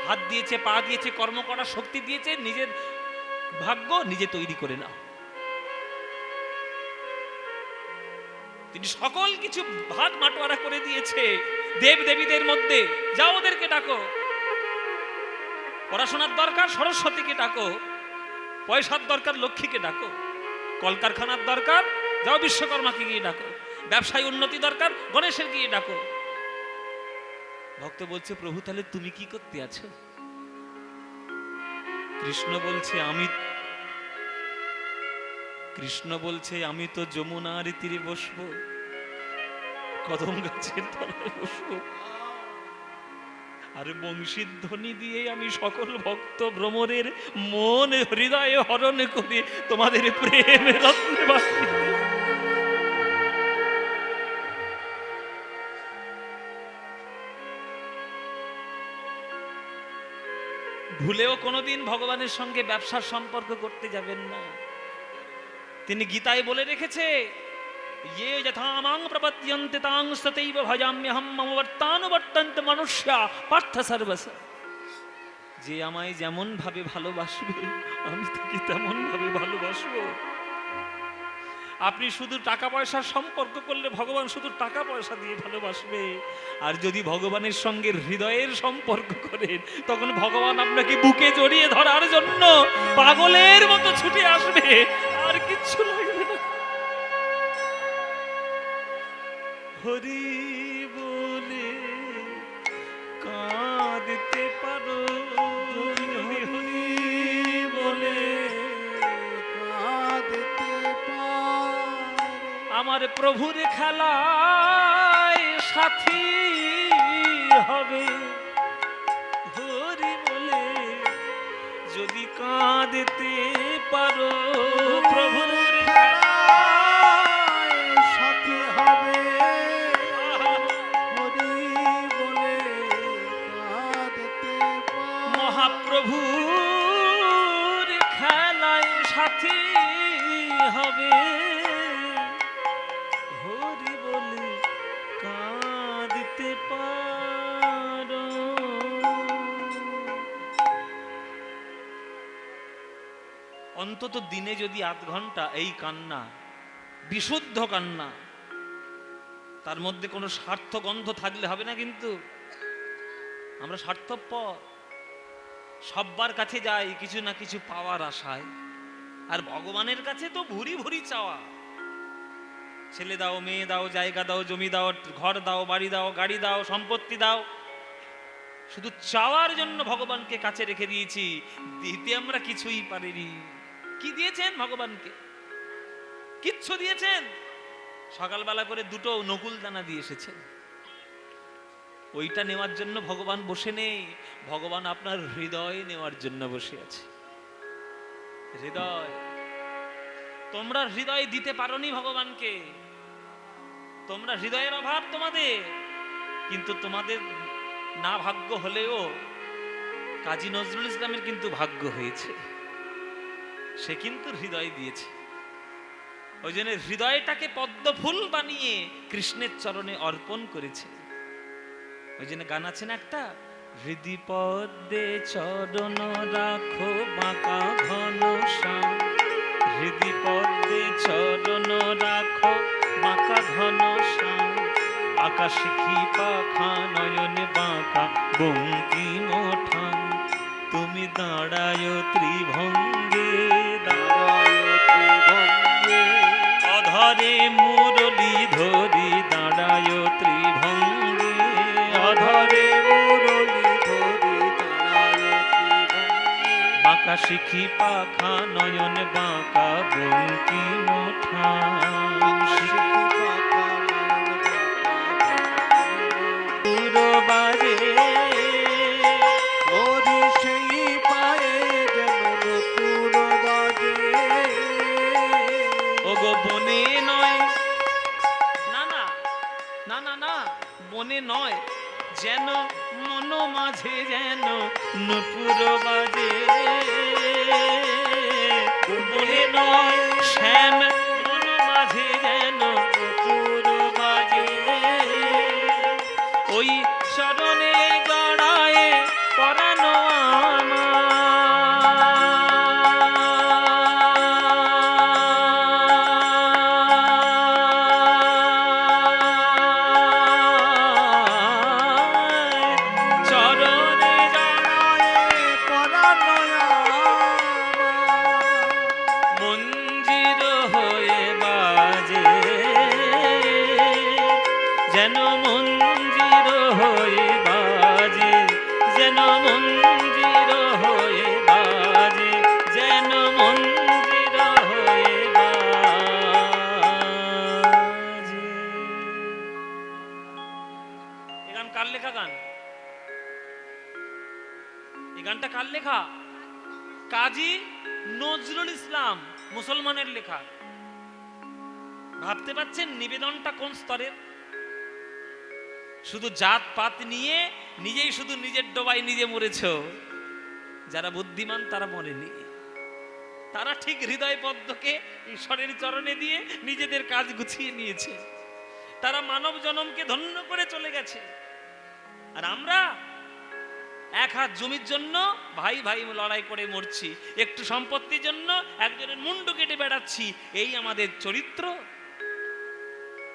হাত দিয়েছে, পা দিয়েছে, কর্ম করার শক্তি দিয়েছে, নিজের ভাগ্য নিজে তৈরি করে নাও। তিনি সকল কিছু ভাগ মাটোয়ারা করে দিয়েছে দেব দেবীদের মধ্যে। যাও ওদেরকে ডাকো, পড়াশোনার দরকার সরস্বতীকে ডাকো, পয়সার দরকার লক্ষ্মীকে ডাকো, কলকারখানার দরকার যাও বিশ্বকর্মাকে গিয়ে ডাকো, ব্যবসায় উন্নতি দরকার গণেশের গিয়ে ডাকো। ভক্ত বলছে প্রভু তাহলে তুমি কি করতে আছো? কৃষ্ণ বলছে আমি তো যমুনার তীরে বসবো, কদম গাছের তলায় বসবো, আর বংশীর ধ্বনি দিয়ে আমি সকল ভক্ত ভ্রমরের মন হৃদয়ে হরণ করে তোমাদের প্রেমের রত্নে বাঁধি। ভুলেও কোনোদিন ভগবানের সঙ্গে ব্যবসার সম্পর্ক করতে যাবেন না। তিনি গীতায় বলে রেখেছে, ये यथा मां प्रपद्यन्ते तां तथैव भजाम्यहं मम वर्तानुवर्तन्ते मनुष्या पार्थ सर्वस्य। যে আমায় যেমন ভাবে ভালোবাসবে আমি তাকে তেমন ভাবে ভালোবাসবো। আপনি শুধু টাকা পয়সার সম্পর্ক করলে ভগবান শুধু টাকা পয়সা দিয়ে ভালোবাসবে, আর যদি ভগবানের সঙ্গে হৃদয়ের সম্পর্ক করেন তখন ভগবান আপনাকে বুকে জড়িয়ে ধরার জন্য পাগলের মতো ছুটে আসবে, আর কিচ্ছু লাগবে না। হরি বলে কাঁদতে পারো, হরি বলে কাঁদতে পারো, আমার প্রভুর খেলায় সাথী হবে। হরি বলে যদি কাঁদতে পারো, প্রভুর প্রভুর খেলায় সাথী হবে। হরি বলে কাঁদতে পারো। অন্তত দিনে যদি আধ ঘন্টা এই কান্না, বিশুদ্ধ কান্না, তার মধ্যে কোনো স্বার্থ গন্ধ থাকলে হবে না। কিন্তু আমরা স্বার্থপর, সব্বার কাছে যাই কিছু না কিছু পাওয়ার আশায়, আর ভগবানের কাছে তো ভুরি ভুরি চাওয়া। ছেলে দাও, মেয়ে দাও, জায়গা দাও, জমি দাও, ঘর দাও, বাড়ি দাও, গাড়ি দাও, সম্পত্তি দাও, শুধু চাওয়ার জন্য ভগবানকে কাছে রেখে দিয়েছি, দিতে আমরা কিছুই পারিনি। কি দিয়েছেন ভগবানকে? কিচ্ছু দিয়েছেন? সকালবেলা করে দুটো নকুল দানা দিয়ে এসেছেন, ওইটা নেওয়ার জন্য ভগবান বসে নেই, ভগবান আপনার হৃদয় নেওয়ার জন্য বসে আছে। হৃদয়, তোমরা হৃদয় দিতে পারোনি ভগবানকে, তোমরা হৃদয়ের অভাব তোমাদের, কিন্তু তোমাদের না ভাগ্য হলেও কাজী নজরুল ইসলামের কিন্তু ভাগ্য হয়েছে, সে কিন্তু হৃদয় দিয়েছে। ওই জন্য হৃদয়টাকে পদ্মফুল বানিয়ে কৃষ্ণের চরণে অর্পণ করেছে। ওই জন্য গান আছে না একটা, হৃদি পদ্মে চরণ রাখো বাঁকা ঘন শ্যাম, হৃদি পদ্মে চরণ রাখো বাঁকা ঘন শ্যাম, আকাশ কি পাখা নয়ন বাঁকা বঙ্কিম ঠাম, তুমি দাঁড়ায় ত্রিভঙ্গে, দাঁড়ায় ত্রিভঙ্গে, অধরে মুরলী ধরি দাঁড়ায় ত্রিভঙ্গে, অধরে মুরলী ধরি দাঁড়ায় ত্রিভঙ্গে, বাঁকা শিখি পাখা নয়ন বাঁকা বঙ্কিম ঠাম, শিখি পাখা বাজে ওরে সেই পায়ে যেন নতুন বাজে, ওগো বনে নয়, না না না না না, বনে নয়, যেন মন মাঝে যেন নূপুর বাজে, বনে নয় শ্যাম মন মাঝে যেন নূপুর বাজে, ওই চরণে গড়ায় পরানো মঞ্জির হয়ে বাজে, যেন মঞ্জির হয়ে বাজে, যেন মঞ্জির হয়ে বাজে, যেন মঞ্জির হয়ে বাজে। এই গান কার লেখা গান? এই গানটা কার লেখা? কাজী নজরুল ইসলাম, মুসলমানের লেখা। ভাবতে পারছেন নিবেদনটা কোন স্তরের? শুধু জাত পাত নিয়ে নিজেই শুধু নিজের ডোবায় নিজে মরেছ, যারা বুদ্ধিমান তারা মরেনি, তারা ঠিক হৃদয় পদ্মকে ঈশ্বরের চরণে দিয়ে নিজেদের কাজ গুছিয়ে নিয়েছে, তারা মানব জনমকে ধন্য করে চলে গেছে। আর আমরা এক হাত জমির জন্য ভাই ভাই লড়াই করে মরছি, একটু সম্পত্তির জন্য একজনের মুন্ডু কেটে বেড়াচ্ছি, এই আমাদের চরিত্র?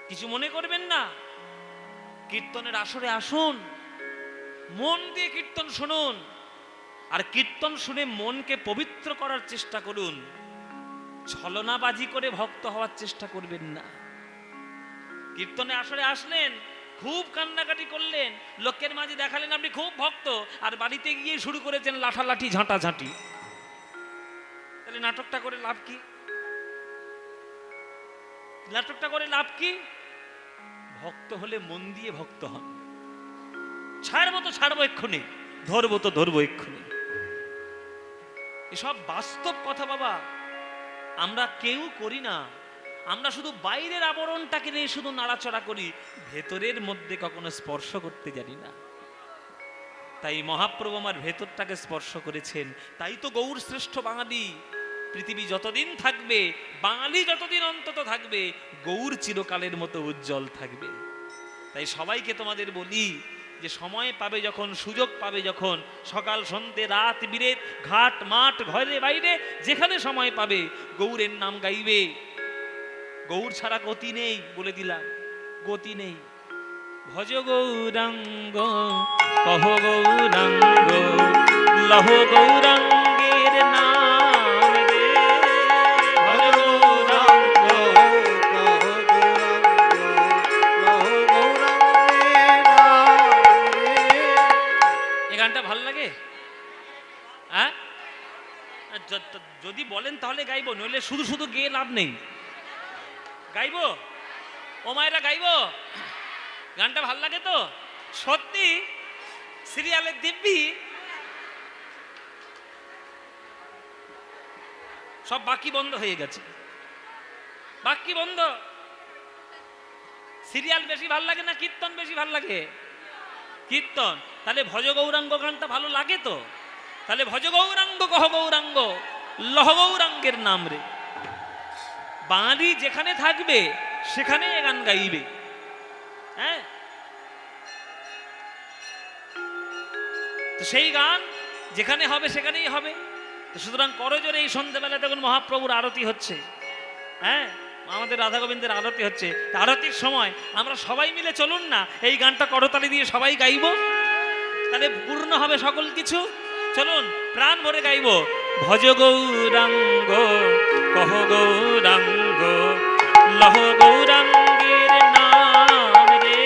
কিছু মনে করবেন না, কীর্তনের আসরে আসুন, মন দিয়ে কীর্তন শুনুন, আর কীর্তন শুনে মনকে পবিত্র করার চেষ্টা করুন, ছলনাবাজি করে ভক্ত হওয়ার চেষ্টা করবেন না। কীর্তনে আসরে আসলেন, খুব কান্নাকাটি করলেন, লোকের মাঝে দেখালেন আপনি খুব ভক্ত, আর বাড়িতে গিয়ে শুরু করেছেন লাঠালাঠি ঝাঁটাঝাঁটি, তাহলে নাটকটা করে লাভ কি? নাটকটা করে লাভ কি? ভক্ত হলে মন দিয়ে ভক্ত হন। ছাড়বো তো ছাড়বো এক্ষুনি, ধরবো তো ধরবো এক্ষুনি, এসব বাস্তব কথা বাবা। আমরা কেউ করি না, আমরা শুধু বাইরের আবরণটাকে নিয়ে শুধু নাড়াচড়া করি, ভেতরের মধ্যে কখনো স্পর্শ করতে জানি না। তাই মহাপ্রভু আমার ভেতরটাকে স্পর্শ করেছেন, তাই তো গৌর শ্রেষ্ঠ বাঙালি। পৃথিবী যতদিন থাকবে, বাঙালি যতদিন অন্তত থাকবে, গৌর চিরকালের মতো উজ্জ্বল থাকবে। তাই সবাইকে তোমাদের বলি যে সময় পাবে যখন, সুযোগ পাবে যখন, সকাল সন্ধ্যে রাত বিরেত ঘাট মাঠ ঘরে বাইরে যেখানে সময় পাবে গৌরের নাম গাইবে। গৌর ছাড়া গতি নেই, বলে দিলাম, গতি নেই। ভজ গৌরাঙ্গ কহ গৌরাঙ্গ লহ গৌরাঙ্গের নাম রে, ভজ গৌরাঙ্গ কহ গৌরাঙ্গ লহ গৌরাঙ্গের নাম রে। এই গানটা ভাল লাগে? হ্যাঁ, যদি বলেন তাহলে গাইবো, নইলে শুধু শুধু গেয়ে লাভ নেই। গাইবো ও মায়েরা, গাইবো। গানটা ভাল লাগে তো? সত্যি সিরিয়ালের দিব্যি সব বাকি বন্ধ হয়ে গেছে, বাকি বন্ধ। সিরিয়াল বেশি ভাল লাগে না কীর্তন বেশি ভাল লাগে? কীর্তন। তাহলে ভজ গৌরাঙ্গ গানটা ভালো লাগে তো? তাহলে ভজ গৌরাঙ্গ কহ গৌরাঙ্গ লহ গৌরাঙ্গের নাম রে। বাঙালি যেখানে থাকবে সেখানে এ গান গাইবে। হ্যাঁ, তো সেই গান যেখানে হবে সেখানেই হবে। সুতরাং করজোরে এই সন্ধ্যেবেলা দেখুন মহাপ্রভুর আরতি হচ্ছে। হ্যাঁ, আমাদের রাধা গোবিন্দের আরতি হচ্ছে। আরতির সময় আমরা সবাই মিলে চলুন না এই গানটা করতালি দিয়ে সবাই গাইব, তাহলে পূর্ণ হবে সকল কিছু। চলুন প্রাণ ভরে গাইব। ভজ গৌরাঙ্গ কহ গৌরাঙ্গ লহ গৌরাঙ্গের নাম রে।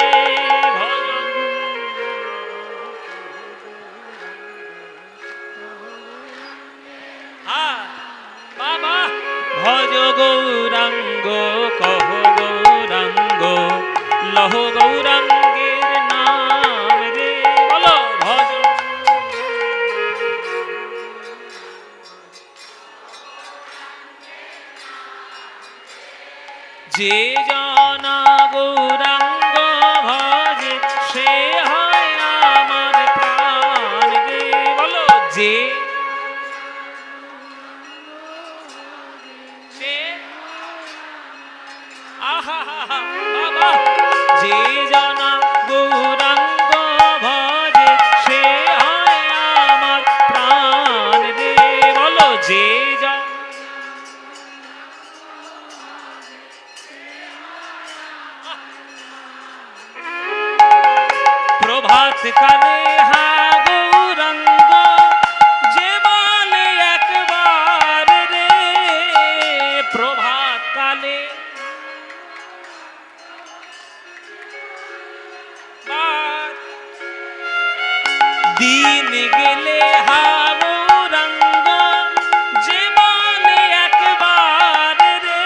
বাবা ভজ গৌরাঙ্গ কহ গৌরাঙ্গ লহ গৌরাঙ্গের নাম রে। বলো ভজ যে জনা গৌরাঙ্গ ভজে সে হয় আমার প্রাণ রে। বলো যে বাবা যে জনা গৌরাঙ্গ ভজে সে হয় আমার প্রাণ রে। বলো যে প্রভাত কালে হা গৌরাঙ্গ যে বলে একবার রে। প্রভাত কালে দিন গেলে হা গৌরাঙ্গ যে বলে একবার রে।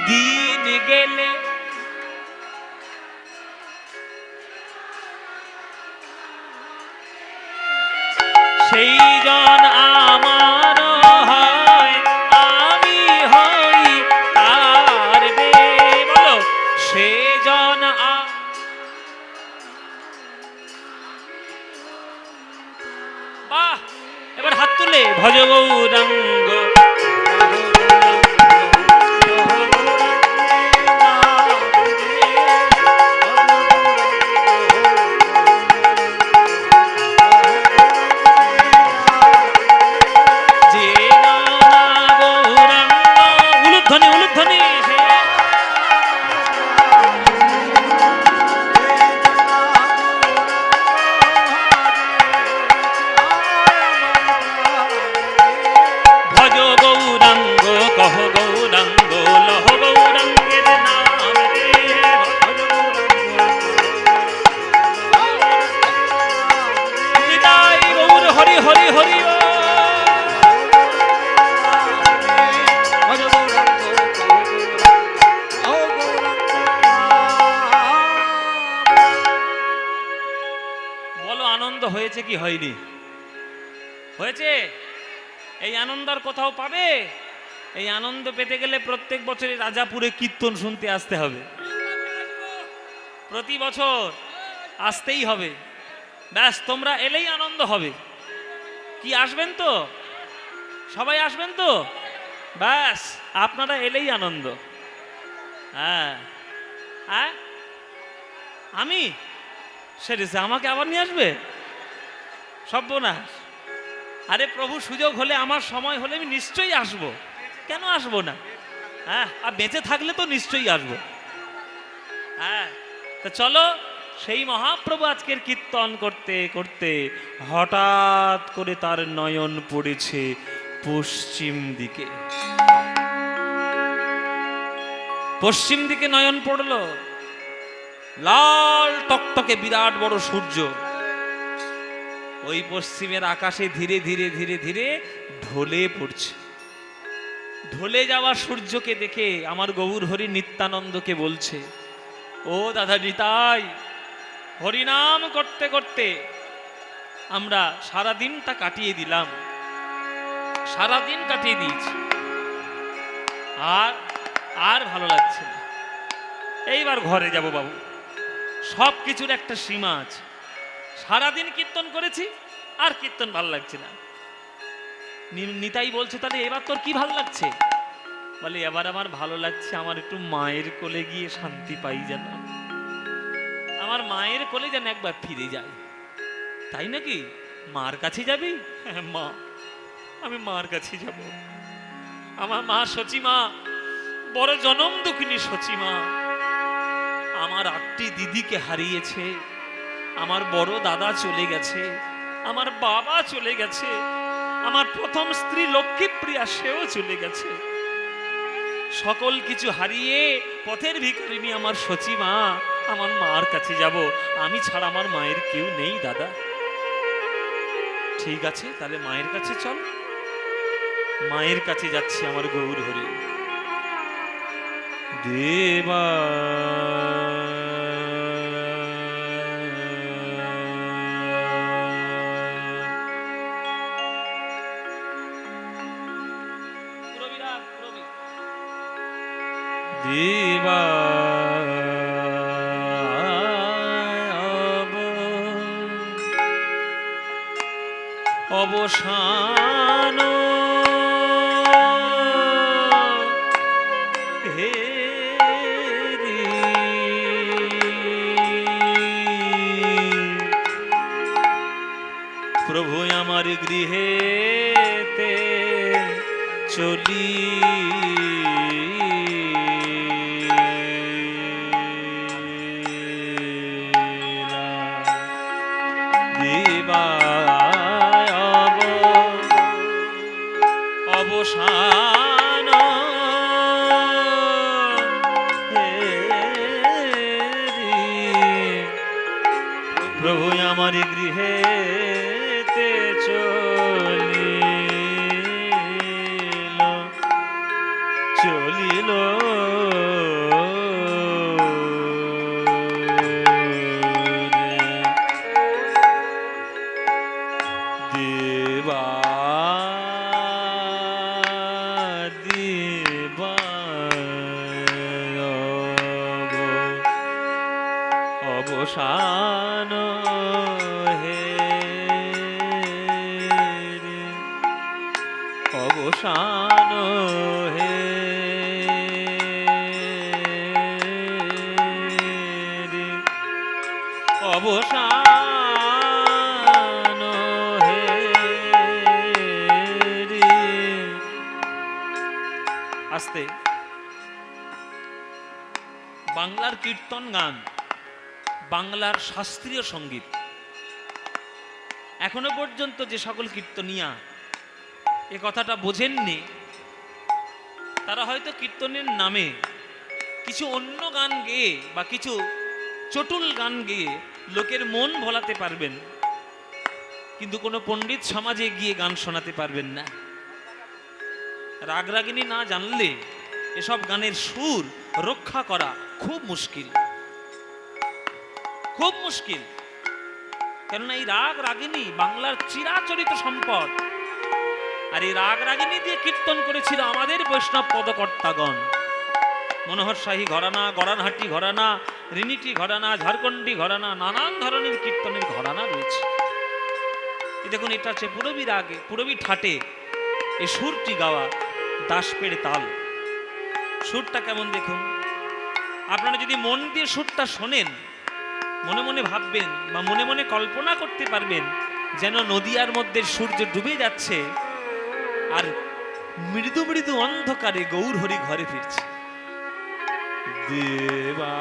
দিন গেলে সেই জন আমার হয় আমি হই তার রে। বলো সে জন বাহ, এবার হাত তুলে ভজ গৌরাঙ্গ হয়েছে কি হয়নি? হয়েছে। এই আনন্দ আর কোথাও পাবে? এই আনন্দ পেতে গেলে প্রত্যেক বছরই রাজাপুরে কীর্তন শুনতে আসতে হবে। প্রতি বছর আসতেই হবে। ব্যাস, তোমরা এলেই আনন্দ হবে। কি আসবেন তো? সবাই আসবেন তো? ব্যাস, আপনারা এলেই আনন্দ। হ্যাঁ হ্যাঁ, আমি সেরেছে আমাকে আবার নিয়ে আসবে? সর্বনাশ। আরে প্রভু, সুযোগ হলে আমার সময় হলে আমি নিশ্চয়ই আসব। কেন আসবো না? হ্যাঁ, আর বেঁচে থাকলে তো নিশ্চয়ই আসবো। হ্যাঁ, তো চলো সেই মহাপ্রভু আজকের কীর্তন করতে করতে হঠাৎ করে তার নয়ন পড়েছে পশ্চিম দিকে। পশ্চিম দিকে নয়ন পড়ল, লাল টকটকে বিরাট বড় সূর্য ওই পশ্চিমের আকাশে ধীরে ধীরে ধীরে ধীরে ঢলে পড়ছে। ঢলে যাওয়া সূর্যকে দেখে আমার গৌর হরি নিত্যানন্দকে বলছে, ও দাদা নিতাই, হরিনাম করতে করতে আমরা সারাদিনটা কাটিয়ে দিলাম, সারাদিন কাটিয়ে দিয়েছি, আর আর ভালো লাগছে না, এইবার ঘরে যাব বাবু। সব কিছুর একটা সীমা আছে। সারাদিন কীর্তন করেছি, আর কীর্তন ভাল লাগছে না। নিতাই বলছে, তাহলে এবার তোর কি ভাল লাগছে? বলে, এবার আমার ভালো লাগছে, আমার একটু মায়ের কোলে গিয়ে শান্তি পাই, যেন আমার মায়ের কোলে যেন একবার ফিরে যায়। তাই নাকি? মার কাছে যাবি? হ্যাঁ মা, আমি মার কাছে যাব। আমার মা সচিমা বড় জনম দুঃখিনী সচিমা, আমার 8টি দিদিকে হারিয়েছে, আমার বড় দাদা চলে গেছে, আমার বাবা চলে গেছে, আমার প্রথম স্ত্রী লক্ষ্মীপ্রিয়া সেও চলে গেছে। সকল কিছু হারিয়ে পথের ভিখারিনী আমার সচিমা, আমার মার কাছে যাব। আমি ছাড়া আমার মায়ের কেউ নেই দাদা। ঠিক আছে, তাহলে মায়ের কাছে চল। মায়ের কাছে যাচ্ছি আমার গৌর হরি। দেবা দেবা অবসান হে প্রভু আমার গৃহেতে চলি দেবা অবসান প্রভু আমার গৃহেতে চলিল দেবা দেবা অবসান হে অবসান হে অবসান হে আস্তে। বাংলার কীর্তন গান, বাংলার শাস্ত্রীয় সঙ্গীত, এখনো পর্যন্ত যে সকল কীর্তনিয়া এ কথাটা বোঝেননি, তারা হয়তো কীর্তনের নামে কিছু অন্য গান গেয়ে বা কিছু চটুল গান গেয়ে লোকের মন ভোলাতে পারবেন, কিন্তু কোনো পণ্ডিত সমাজে গিয়ে গান শোনাতে পারবেন না। রাগরাগিনী না জানলে এসব গানের সুর রক্ষা করা খুব মুশকিল, খুব মুশকিল। কেননা এই রাগ রাগিনী বাংলার চিরাচরিত সম্পদ, আর এই রাগ রাগিনী দিয়ে কীর্তন করেছিল আমাদের বৈষ্ণব পদকর্তাগণ। মনোহর শাহী ঘরানা, গরানহাটি ঘরানা, রিনিটি ঘরানা, ঝাড়খণ্ডী ঘরানা, নানান ধরনের কীর্তনের ঘরানা রয়েছে। এই দেখুন, এটা হচ্ছে পুরবী রাগে, পুরবী ঠাটে এই সুরটি গাওয়া, দাসপেড়ে তাল। সুরটা কেমন দেখুন। আপনারা যদি মন দিয়ে সুরটা শোনেন, মনে মনে ভাববেন বা মনে মনে কল্পনা করতে পারবেন যেন নদিয়ার মধ্যে সূর্য ডুবে যাচ্ছে আর মৃদু মৃদু অন্ধকারে গৌর হরি ঘরে ফিরছে। দেবা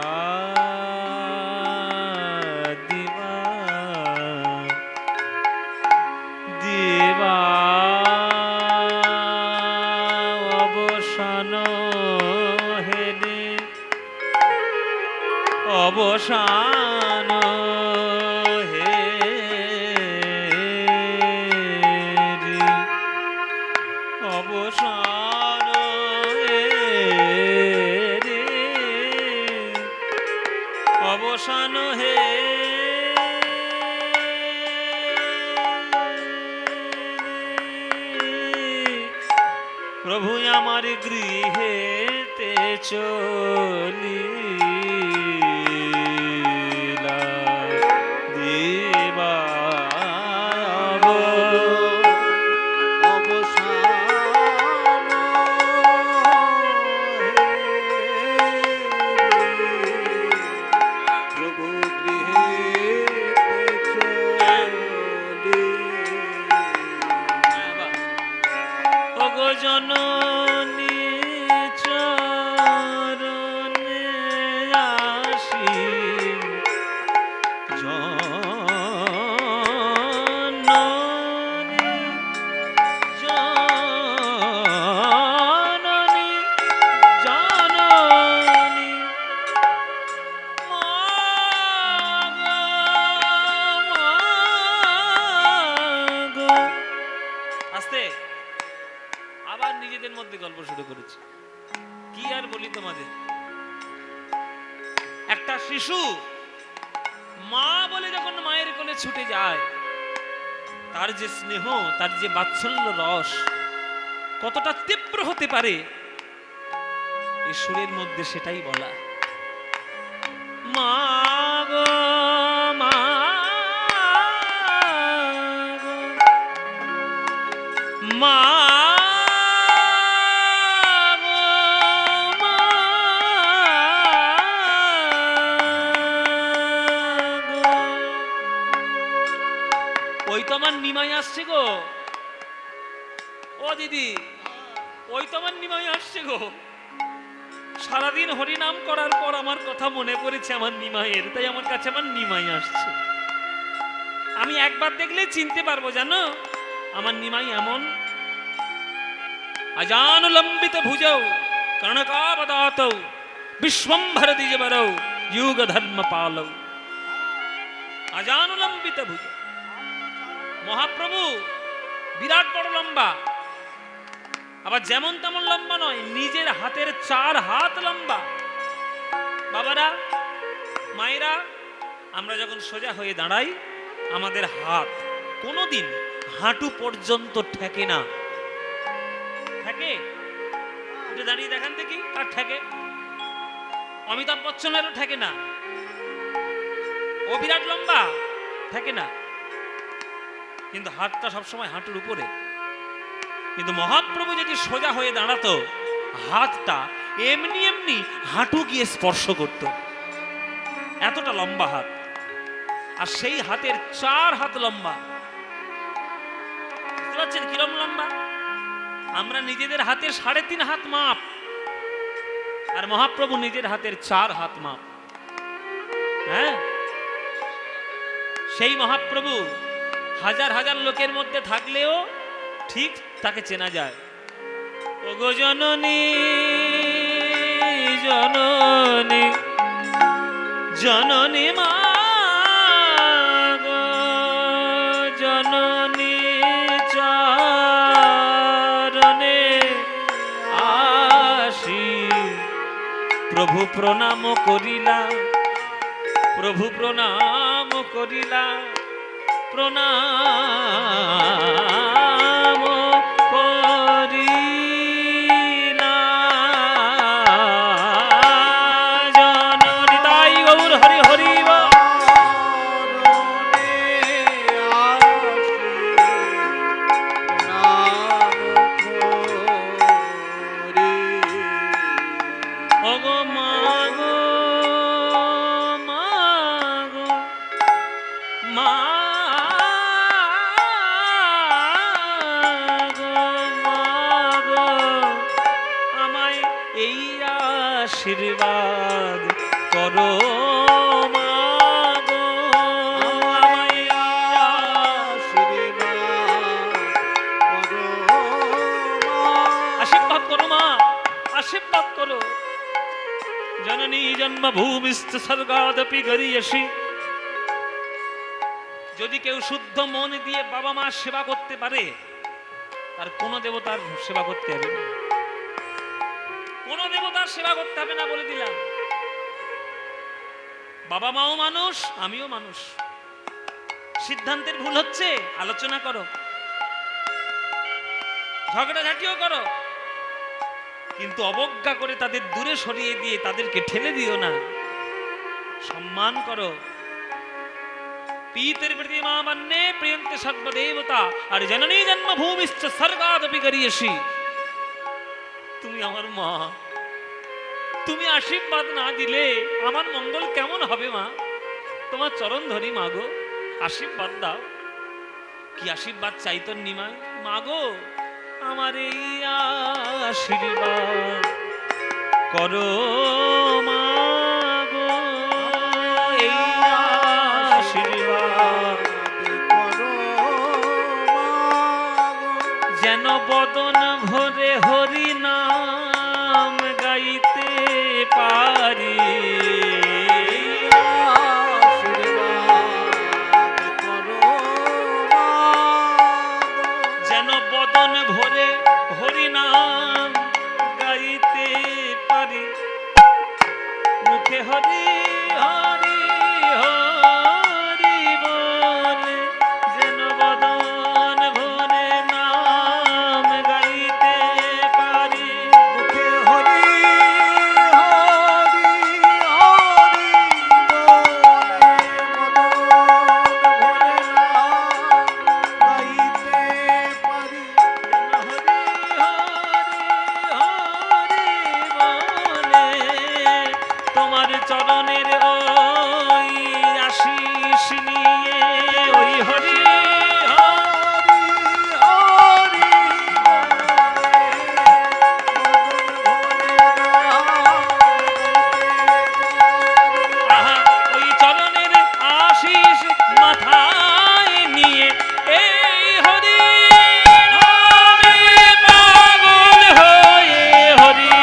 দেবা দেবা অবসান হেরে অবসান হে অবসান রে অবসান হে প্রভু আমার গৃহেতে চলি দেবা জননী জননী জননী মাগো। আস্তে আবার নিজেদের মধ্যে গল্প শুরু করেছি। কি আর বলি তোমাদের, একটা শিশু মা বলে যখন মায়ের কোলে ছুটে যায়, তার যে স্নেহ, তার যে বাৎসল্য রস কতটা তীব্র হতে পারে, এই সুরের মধ্যে সেটাই বলা। মা গো মা গো মা নিমাই আসছে গো। ও দিদি, ওই তো আমার নিমাই আসছে গো। সারাদিন হরিনাম করার পর আমার কথা মনে পড়েছে আমার নিমাইয়ের, তাই আমার কাছে আমার নিমাই আসছে। আমি একবার দেখলে চিনতে পারবো, জানো আমার নিমাই এমন। আজানুলম্বিত ভুজৌ কর্ণকাবদাতৌ বিশ্বম্ভর দ্বিজবরৌ যুগ ধর্ম পালৌ। আজানুলম্বিত ভুজৌ, মহাপ্রভু বিরাট বড় লম্বা, আবার যেমন তেমন লম্বা নয়, নিজের হাতের 4 হাত লম্বা। বাবারা, মায়েরা, আমরা যখন সোজা হয়ে দাঁড়াই, আমাদের হাত কোনোদিন হাঁটু পর্যন্ত ঠেকে না। ঠেকে? উঠে দাঁড়িয়ে দেখান দেখি কার ঠেকে। অমিতাভ বচ্চনেরও ঠেকে না, ও বিরাট লম্বা, ঠেকে না। কিন্তু হাতটা সবসময় হাঁটুর উপরে। কিন্তু মহাপ্রভু যদি সোজা হয়ে দাঁড়াতো, হাতটা এমনি এমনি হাঁটু গিয়ে স্পর্শ করত, এতটা লম্বা হাত। আর সেই হাতের 4 হাত লম্বা। বুঝতে পারছেন কিরম লম্বা? আমরা নিজেদের হাতের 3.5 হাত মাপ, আর মহাপ্রভু নিজের হাতের 4 হাত মাপ। হ্যাঁ, সেই মহাপ্রভু হাজার হাজার লোকের মধ্যে থাকলেও ঠিক তাকে চেনা যায়। ওগো জননী জননী জননী মা গো জননী চরণে আসি প্রভু প্রণাম করিলা, প্রভু প্রণাম করিলা, প্রণাম করিলা জননী। তাই গৌর হরি হরি ওগো মা গো মা গো মা আশীর্বাদ করো মা গো, আমায় আশীর্বাদ করো মা। আশীর্বাদ করো মা, আশীর্বাদ করো। জননী জন্মভূমিস্থ স্বর্গাদপি গরীয়সী। যদি কেউ শুদ্ধ মন দিয়ে বাবা মা সেবা করতে পারে, তার কোন দেবতার সেবা করতে হবে না, কোন দেবতার সেবা করতে হবে না, বলে দিলাম। বাবা মাও মানুষ, আমিও মানুষ। সিদ্ধান্তের ভুল হচ্ছে, আলোচনা করো, ঝগড়াঝাটিও করো, কিন্তু অবজ্ঞা করে তাদের দূরে সরিয়ে দিয়ে তাদেরকে ঠেলে দিও না। সম্মান করো। পীতের প্রতি মা মান্যে প্রিয়ন্তে সর্বদেবতা, আর জননী জন্মভূমিশ্চ স্বর্গাদপি গরীয়সী। তুমি আমার মা, তুমি আশীর্বাদ না দিলে আমার মঙ্গল কেমন হবে মা? তোমার চরণ ধরি মা গো, আশীর্বাদ দাও। কি আশীর্বাদ চাই তোর নিমাই? মা গো, আমার এই আশীর্বাদ করো মা গো, এই বদন ভরে হরি নাম গাইতে পারি, যেন বদন ভরে হরি নাম গাইতে পারি, মুখে হরি হরি হরি বলে যেন বদন ভরে নাম গাইতে পারি, মুখে হরি হরি হরি বলে মদন ভরে নাম গাইতে পারি, যেন হরি হরি হরি বলে তোমার চরণের ওই আশিস নিয়ে ওই হরি হরি হরি আহা, ওই চরণের আশিস মাথায় নিয়ে এই হরি নামে পাগল হয়ে হরি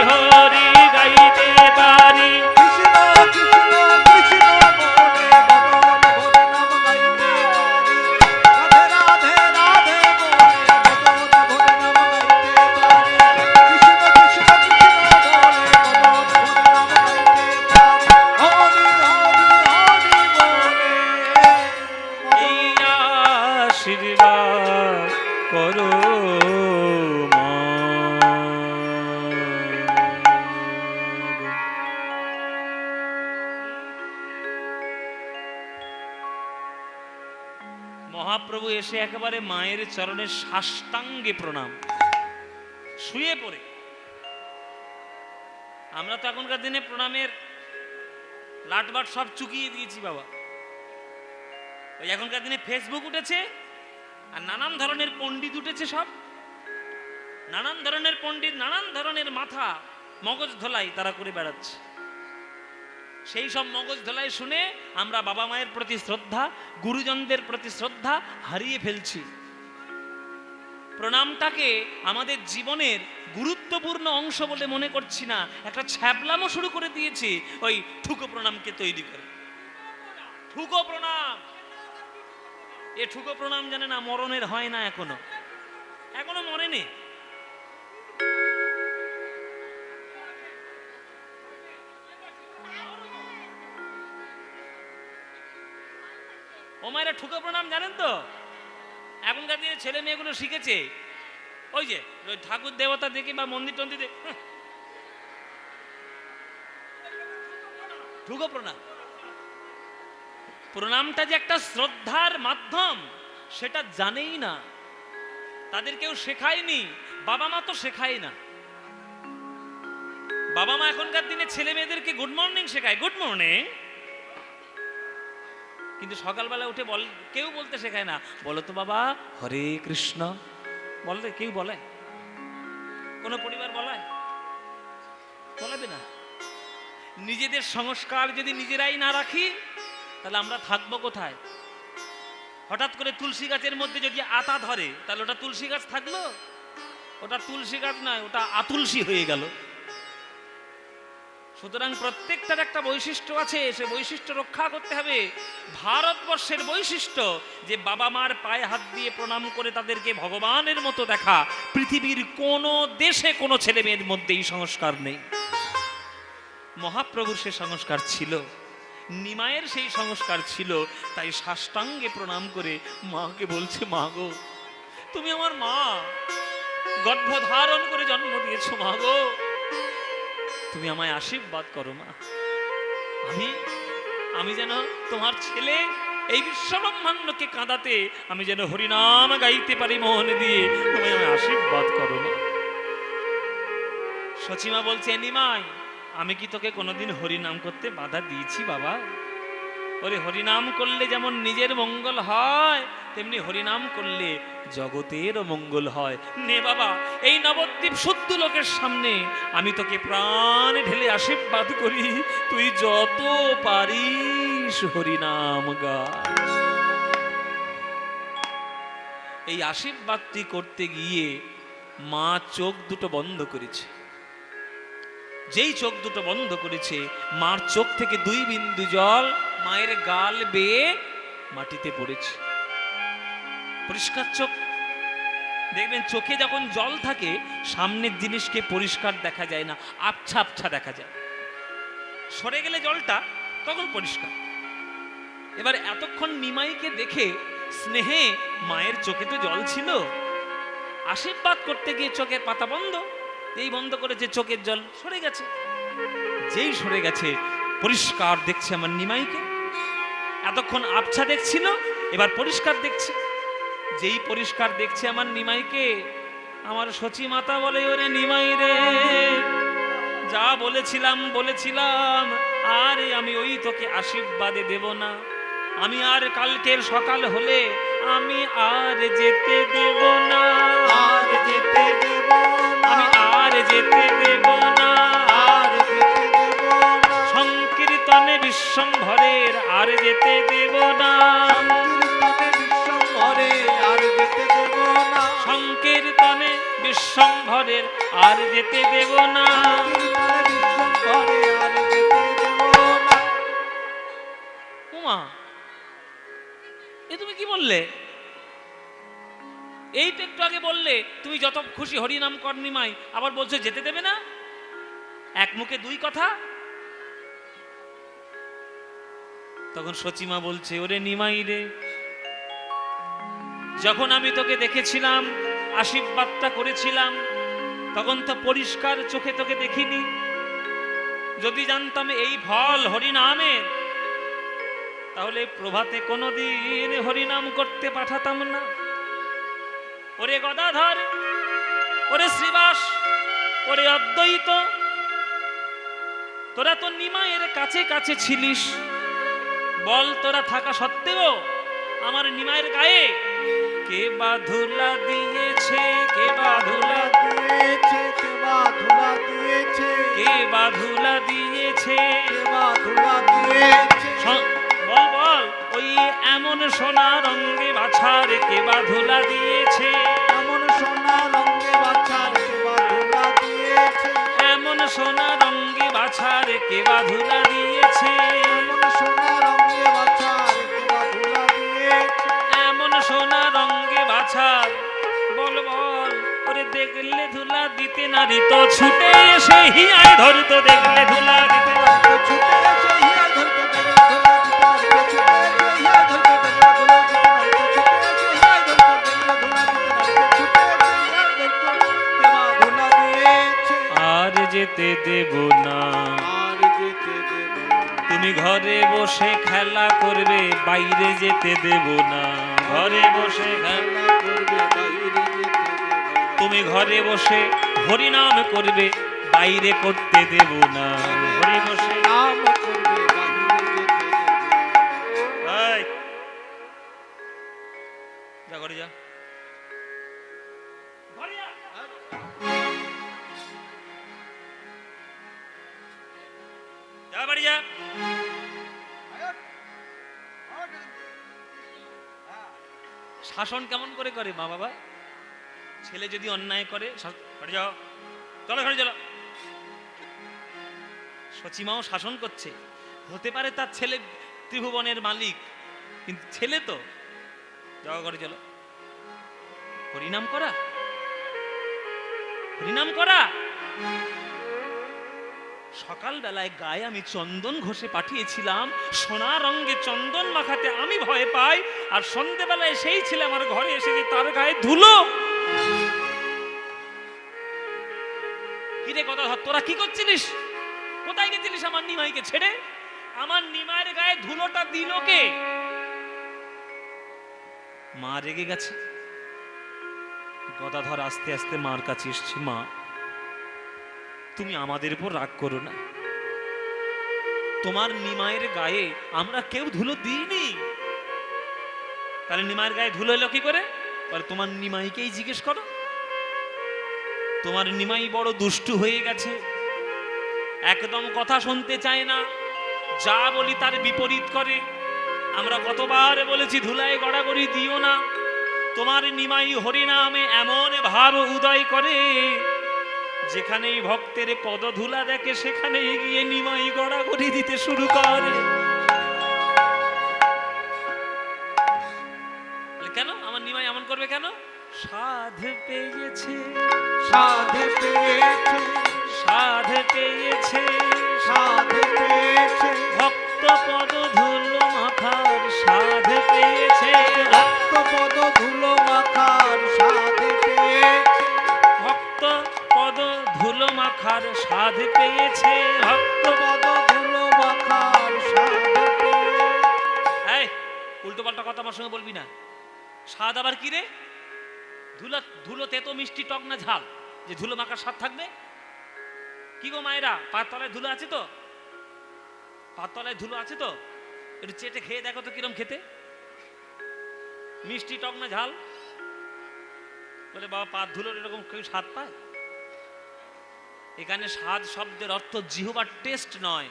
হরি গাইতে পারি, কৃষ্ণ কৃষ্ণ কৃষ্ণ বলে মদন ভরে নাম গাইতে পারি, রাধে রাধে রাধে বলে মদন ভরে নাম গাইতে পারি, কৃষ্ণ কৃষ্ণ কৃষ্ণ বলে মদন ভরে নাম গাইতে পারি, হরি হরি হরি বলে এই আশীর্বাদ করো মা। মহাপ্রভু এসে একেবারে মায়ের চরণের সাষ্টাঙ্গে প্রণাম, শুয়ে পড়ে। আমরা তো এখনকার দিনে প্রণামের লাটবাট সব চুকিয়ে দিয়েছি বাবা। ওই এখনকার দিনে ফেসবুক উঠেছে আর নানান ধরনের পণ্ডিত উঠেছে, সব নানান ধরনের পণ্ডিত, নানান ধরনের মাথা মগজ ধোলাই তারা করে বেড়াচ্ছে। সেই সব মগজ ধোলাই শুনে আমরা বাবা মায়ের প্রতি শ্রদ্ধা, গুরুজনদের প্রতি শ্রদ্ধা হারিয়ে ফেলছি। প্রণামটাকে আমাদের জীবনের গুরুত্বপূর্ণ অংশ বলে মনে করছি না, একটা ছ্যাবলামো শুরু করে দিয়েছি ওই ঠুকো প্রণামকে তৈরি করে। ঠুকো প্রণাম, এ ঠুকো প্রণাম জানে না মরণের হয় না, এখনো এখনো মরেনি। ও মায়েরা ঠুকো প্রণাম জানেন তো? এখনকার দিনে ছেলে মেয়েগুলো শিখেছে ওই যে ওই ঠাকুর দেবতা দেখে বা মন্দির টন্দির ঠুকো প্রণাম। প্রণামটা যে একটা শ্রদ্ধার মাধ্যম সেটা জানেই না, তাদের কেউ শেখায়নি, বাবা মা তো শেখায় না। বাবা মা এখনকার দিনে ছেলে মেয়েদেরকে গুড মর্নিং শেখায়, গুড মর্নিং, কিন্তু সকালবেলা উঠে কেউ বলতে শেখায় না, বলো তো বাবা হরে কৃষ্ণ, বলতে কেউ বলে? কোন পরিবার বলায়? বলাবে না। নিজেদের সংস্কার যদি নিজেরাই না রাখি তাহলে আমরা থাকবো কোথায়? হঠাৎ করে তুলসী গাছের মধ্যে যদি আতা ধরে তাহলে ওটা তুলসী গাছ থাকলো? ওটা তুলসী গাছ নয়, ওটা আতুলসী হয়ে গেল। সুতরাং প্রত্যেকটার একটা বৈশিষ্ট্য আছে, সে বৈশিষ্ট্য রক্ষা করতে হবে। ভারতবর্ষের বৈশিষ্ট্য যে বাবা মার পায়ে হাত দিয়ে প্রণাম করে তাদেরকে ভগবানের মতো দেখা, পৃথিবীর কোনো দেশে কোনো ছেলে মেয়ের মধ্যে এই সংস্কার নেই। মহাপ্রভুর সে সংস্কার ছিল, নিমায়ের সেই সংস্কার ছিল, তাই সাষ্টাঙ্গে প্রণাম করে মাকে বলছে, মা গো তুমি আমার মা, গর্ভ ধারণ করে জন্ম দিয়েছো মা গো, তুমি আমায় আশীর্বাদ করো মা, আমি যেন তোমার ছেলে এই বিশ্বব্রহ্মাণ্ডকে কাঁদাতে আমি যেন হরিনাম গাইতে পারি মন দিয়ে, তুমি আমায় আশীর্বাদ করো মা। সচিমা বলছে, নিমাই আমি কি তোকে কোনোদিন হরিনাম করতে বাধা দিয়েছি বাবা? ওরে হরিনাম করলে যেমন নিজের মঙ্গল হয় তেমনি হরিনাম করলে জগতেরও মঙ্গল হয়। নে বাবা, এই নবদ্বীপ শুদ্ধ লোকের সামনে আমি তোকে প্রাণ ঢেলে আশীর্বাদ করি, তুই যত পারিস হরিনাম গা। এই আশীর্বাদটি করতে গিয়ে মা চোখ দুটো বন্ধ করেছে। যেই চোখ দুটো বন্ধ করেছে, মার চোখ থেকে 2 বিন্দু জল মায়ের গাল বেয়ে মাটিতে পড়েছে। পরিষ্কার চোখ। দেখবেন চোখে যখন জল থাকে সামনের জিনিসকে পরিষ্কার দেখা যায় না, আবছা আবছা দেখা যায়। সরে গেলে জলটা তখন পরিষ্কার। এবার এতক্ষণ নিমাইকে দেখে স্নেহে মায়ের চোখে তো জল ছিল, আশীর্বাদ করতে গিয়ে চোখের পাতা বন্ধ, এই বন্ধ করেছে, চোখের জল সরে গেছে। যেই সরে গেছে পরিষ্কার দেখছে আমার নিমাইকে। এতক্ষণ আবছা দেখছিল, এবার পরিষ্কার দেখছে। যেই পরিষ্কার দেখছে আমার নিমাইকে, আমার সচি মাতা বলে, ওরে নিমাই রে, যা বলেছিলাম আর আমি ওই তোকে আশীর্বাদে দেব না। আমি আর কালকের সকাল হলে আমি আর যেতে দেব না, আর যেতে দেব না, আমি আর যেতে দেব না, আর যেতে দেব না, সংকীর্তনে বিশ্বম্ভরের আর যেতে দেব না, সংকীর্তনে বিশ্বম্ভরে আর যেতে দেব না, সংকীর্তনে বিশ্বম্ভরের আর যেতে দেব না। সংকীর্তনে বিশ্বম্ভরে আর যেতে দেব না। উমা, এ তুমি কি বললে? এই তো একটু আগে বললে তুমি যত খুশি হরিনাম কর নিমাই, আবার বলছো যেতে দেবে না। এক মুখে 2 কথা। তখন সচিমা বলছে, ওরে নিমাই রে, যখন আমি তোকে দেখেছিলাম, আশীর্বাদটা করেছিলাম, তখন তো পরিষ্কার চোখে তোকে দেখিনি। যদি জানতাম এই ফল হরিনামের, তাহলে প্রভাতে কোনোদিন হরিনাম করতে পাঠাতাম না। ওরে গদাধর, ওরে শ্রীবাস, ওরে অদ্বৈত, তোরা তো নিমাইয়ের কাছে কাছে ছিলিস, বল তোরা থাকা সত্ত্বেও আমার নিমাইয়ের গায়ে কে বা ধুলা দিয়েছে, কে বা ধুলা দিয়েছে, কে বা ধুলা দিয়েছে, কে বা ধুলা দিয়েছে, কে বা ধুলা দিয়েছে, বল বল, ওই এমন সোনা রঙে বাছার কে বা ধুলা দিয়েছে, এমন সোনা রঙে বাছার কে বা ধুলা দিয়েছে, এমন সোনা রঙে বাছার কে বা ধুলা দিয়েছে, এমন সোনা রঙে বাছার কে বা ধুলা দিয়েছে, এমন সোনা রঙে বাছার। বল বল, ওরে দেখলে ধুলা দিতে নারী তো ছুটে এসে হিয়ায় ধরতো, দেখলে ধুলা দিতে ছুটে এসে হিয়া ধরতে দেখলে ধুলা দিতে, ছুটে এসে হিয়া ধরতে দেখলে ধুলা দিতে, ছুটে এসে হিয়া ধরতে দেখলে ধুলা দিতে, ছুটে এসে হিয়া ধরতে কে বা ধুলা দিয়েছে, আর যেতে দেব না। আর যেতে দেব না। তুমি ঘরে বসে খেলা করবে, বাইরে যেতে দেব না, ঘরে বসে খেলা করবে, বাইরে যেতে দেব না। তুমি ঘরে বসে হরিনাম করবে, বাইরে করতে দেব না, ঘরে বসে। নাম করবে, বাইরে যেতে দেব না। এই, যা ঘরে যা, ঘরে যা। যা বাড়ি যা। শাসন কেমন করে করে মা বাবা? ছেলে যদি অন্যায় করে, ঘরে যাও, চলো ঘরে চলো। সচিমাও শাসন করছে। হতে পারে তার ছেলে ত্রিভুবনের মালিক, কিন্তু ছেলে তো, যাও ঘরে চলো। হরিনাম করা, হরিনাম করা। সকাল বেলায় গায়ে আমি চন্দন ঘষে পাঠিয়েছিলাম, সোনা রঙে চন্দন মাখাতে আমি ভয় পাই, আর সন্ধ্যেবেলায় সেই ছেলে আমার ঘরে এসেছে, তার গায়ে ধুলো। কিরে কথা, তোরা কি করছিলিস? কোথায় গেছিলিস আমার নিমাইকে ছেড়ে? আমার নিমাইয়ের গায়ে ধুলোটা দিল কে? মা রেগে গেছে। গদাধর আস্তে আস্তে মার কাছে এসছে। মা, তুমি আমাদের উপর রাগ করো না, তোমার নিমাইয়ের গায়ে আমরা কেউ ধুলো দিইনি। তাহলে নিমাইয়ের গায়ে ধুলো এলো কি করে? তোমার নিমাইকেই জিজ্ঞেস করো। তোমার নিমাই বড় দুষ্টু হয়ে গেছে, একদম কথা শুনতে চায় না, যা বলি তার বিপরীত করে। আমরা কতবার বলেছি ধুলায় গড়াগড়ি দিও না, তোমার নিমাই হরিনামে এমন ভাব উদয় করে, যেখানেই ভক্তের পদধূলা দেখে সেখানেই গিয়ে নিমাই গড়াগড়ি দিতে শুরু করে। কেন আমার নিমাই এমন করবে কেন? সাধ পেয়েছে, সাধ পেয়েছে, সাধ পেয়েছে, সাধ পেয়েছে, ভক্ত পদ ধুলো মাখার সাধ পেয়েছে, ভক্ত পদ ধুলো মাখার সাধ পেয়েছে, ভক্ত পদ ধুলো মাখার সাধ পেয়েছে, ভক্ত পদ ধুলো মাখার সাধ পেয়েছে। এই উল্টো পাল্টা কথা আমার সঙ্গে বলবি না। স্বাদ আবার কি রে? ধুলো, ধুলো তেতো মিষ্টি টক না ঝাল, যে ধুলো মাখার স্বাদ থাকবে? কি গো মায়েরা, পায়ের তলায় ধুলো আছে তো? পায়ের তলায় ধুলো আছে তো? একটু চেটে খেয়ে দেখো তো কিরম খেতে, মিষ্টি টক না ঝাল? বলে বাবা পাত ধুলোর এরকম কেউ স্বাদ পায়? এখানে স্বাদ শব্দের অর্থ জিহ্বার টেস্ট নয়,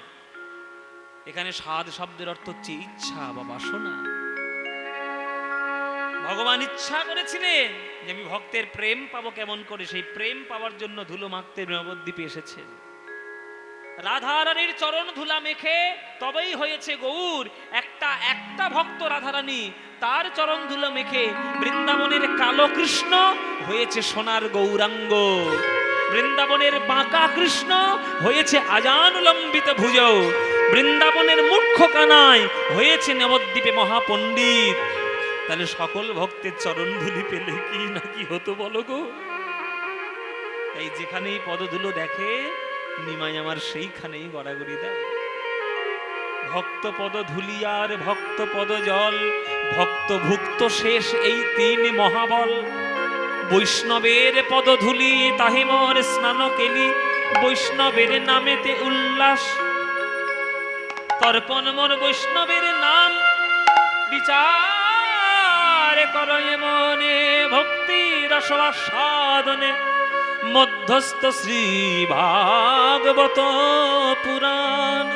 এখানে স্বাদ শব্দের অর্থ হচ্ছে ইচ্ছা বা বাসনা। ভগবান ইচ্ছা করেছিলেন যে আমি ভক্তের প্রেম পাবো কেমন করে, সেই প্রেম পাওয়ার জন্য ধুলো মাখতে নবদ্বীপে এসেছেন। রাধারানীর চরণ ধুলা মেখে তবেই হয়েছে গৌর। একটা ভক্ত রাধারানী, তার চরণ ধুলো মেখে বৃন্দাবনের কালো কৃষ্ণ হয়েছে সোনার গৌরাঙ্গ, বৃন্দাবনের বাঁকা কৃষ্ণ হয়েছে আজানুলম্বিত ভুজ, বৃন্দাবনের মূর্খ কানাই হয়েছে নবদ্বীপে মহাপণ্ডিত। তাহলে সকল ভক্তের চরণ ধুলি পেলে কি না কি হতো বলো গো। এই যেখানেই পদধুলো দেখে নিমাই আমার সেইখানেই গড়াগড়ি দেয়। ভক্ত পদ ধুলিয়ার ভক্ত পদ জল, ভক্ত ভুক্ত শেষ এই তিন মহাবল। বৈষ্ণবের পদধূলি তাহে মোর স্নান কেলি, বৈষ্ণবের নামেতে উল্লাস। তর্পণ মোর বৈষ্ণবের নাম, বিচার করয়ে মনে ভক্তি রসবাস্বাদনে। মধ্যস্থ শ্রী ভাগবত পুরাণ।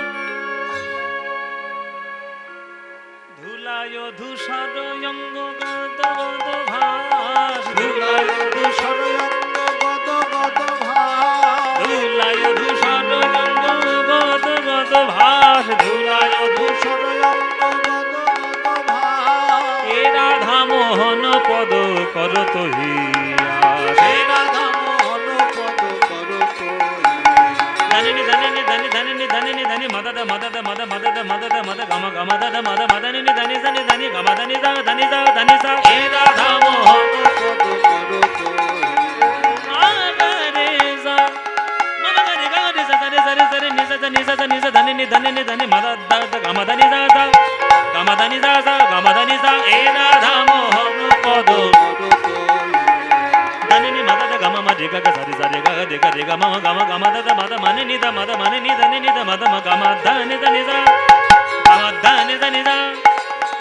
ধুলায় ধূসর অঙ্গ গদ গদ ভাস, ধুলায় ধূসর অঙ্গ গদ গদ ভাস, ধুলায় ধূসর অঙ্গ গদ গদ ভাস, ধুলায় ধূসর অঙ্গ গদ গদ ভাস। এ রাধা মোহন পদ করত হিয়াস, হে রাধা মোহন পদ করত ধানি ধানি ধানি ধানি ধানি ধানি মদদ মদদ মদ মদদ মদদ মদ গম গম দদ মদ মদনি ধানি ধানি ধানি গম ধানি যা ধানি যা ধানি সা। এ রাধা মোহন পদ করত রে যা মদ ধানি গা রে যা রে যা রে যা রে নি যা নি যা নি যা ধানি নি ধানি ধানি মদদ দদ গম ধানি যা যা গম ধানি যা যা গম ধানি যা। এ রাধা মোহন পদ ধানি নি মদদ গম ম রে গা গা রে যা রে গা রে গা রে গা ম গম গম দদ মদ মনে নি দা মদ মনে নি ধানি নি দা মদ ম গম ধানি ধানি যা গম ধানি ধানি যা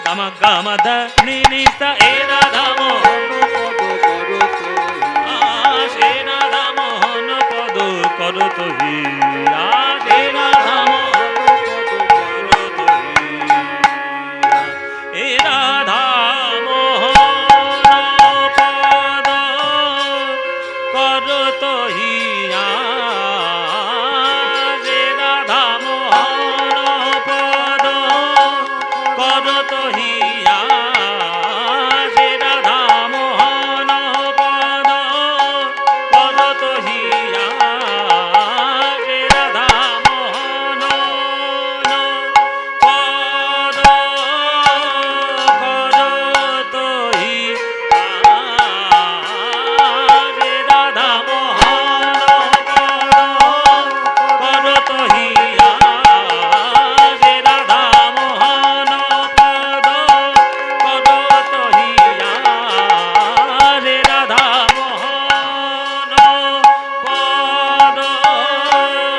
গম গম ধানি নি সা। এ রাধা মোহন সে রাধা মোহন পদ করত হিয়া, সে রাধা মোহন করত হিয়া। এ রাধা মোহন পদ করত হিয়া, সে রাধা মোহন পদ করত হিয়া, সে রাধা মোহন পদ করত হিয়া, সে রাধা মোহন পদ করত হিয়া, সে রাধা মোহন পদ করত হিয়া, সে রাধা মোহন পদ করত হিয়া, সে রাধা মোহন পদ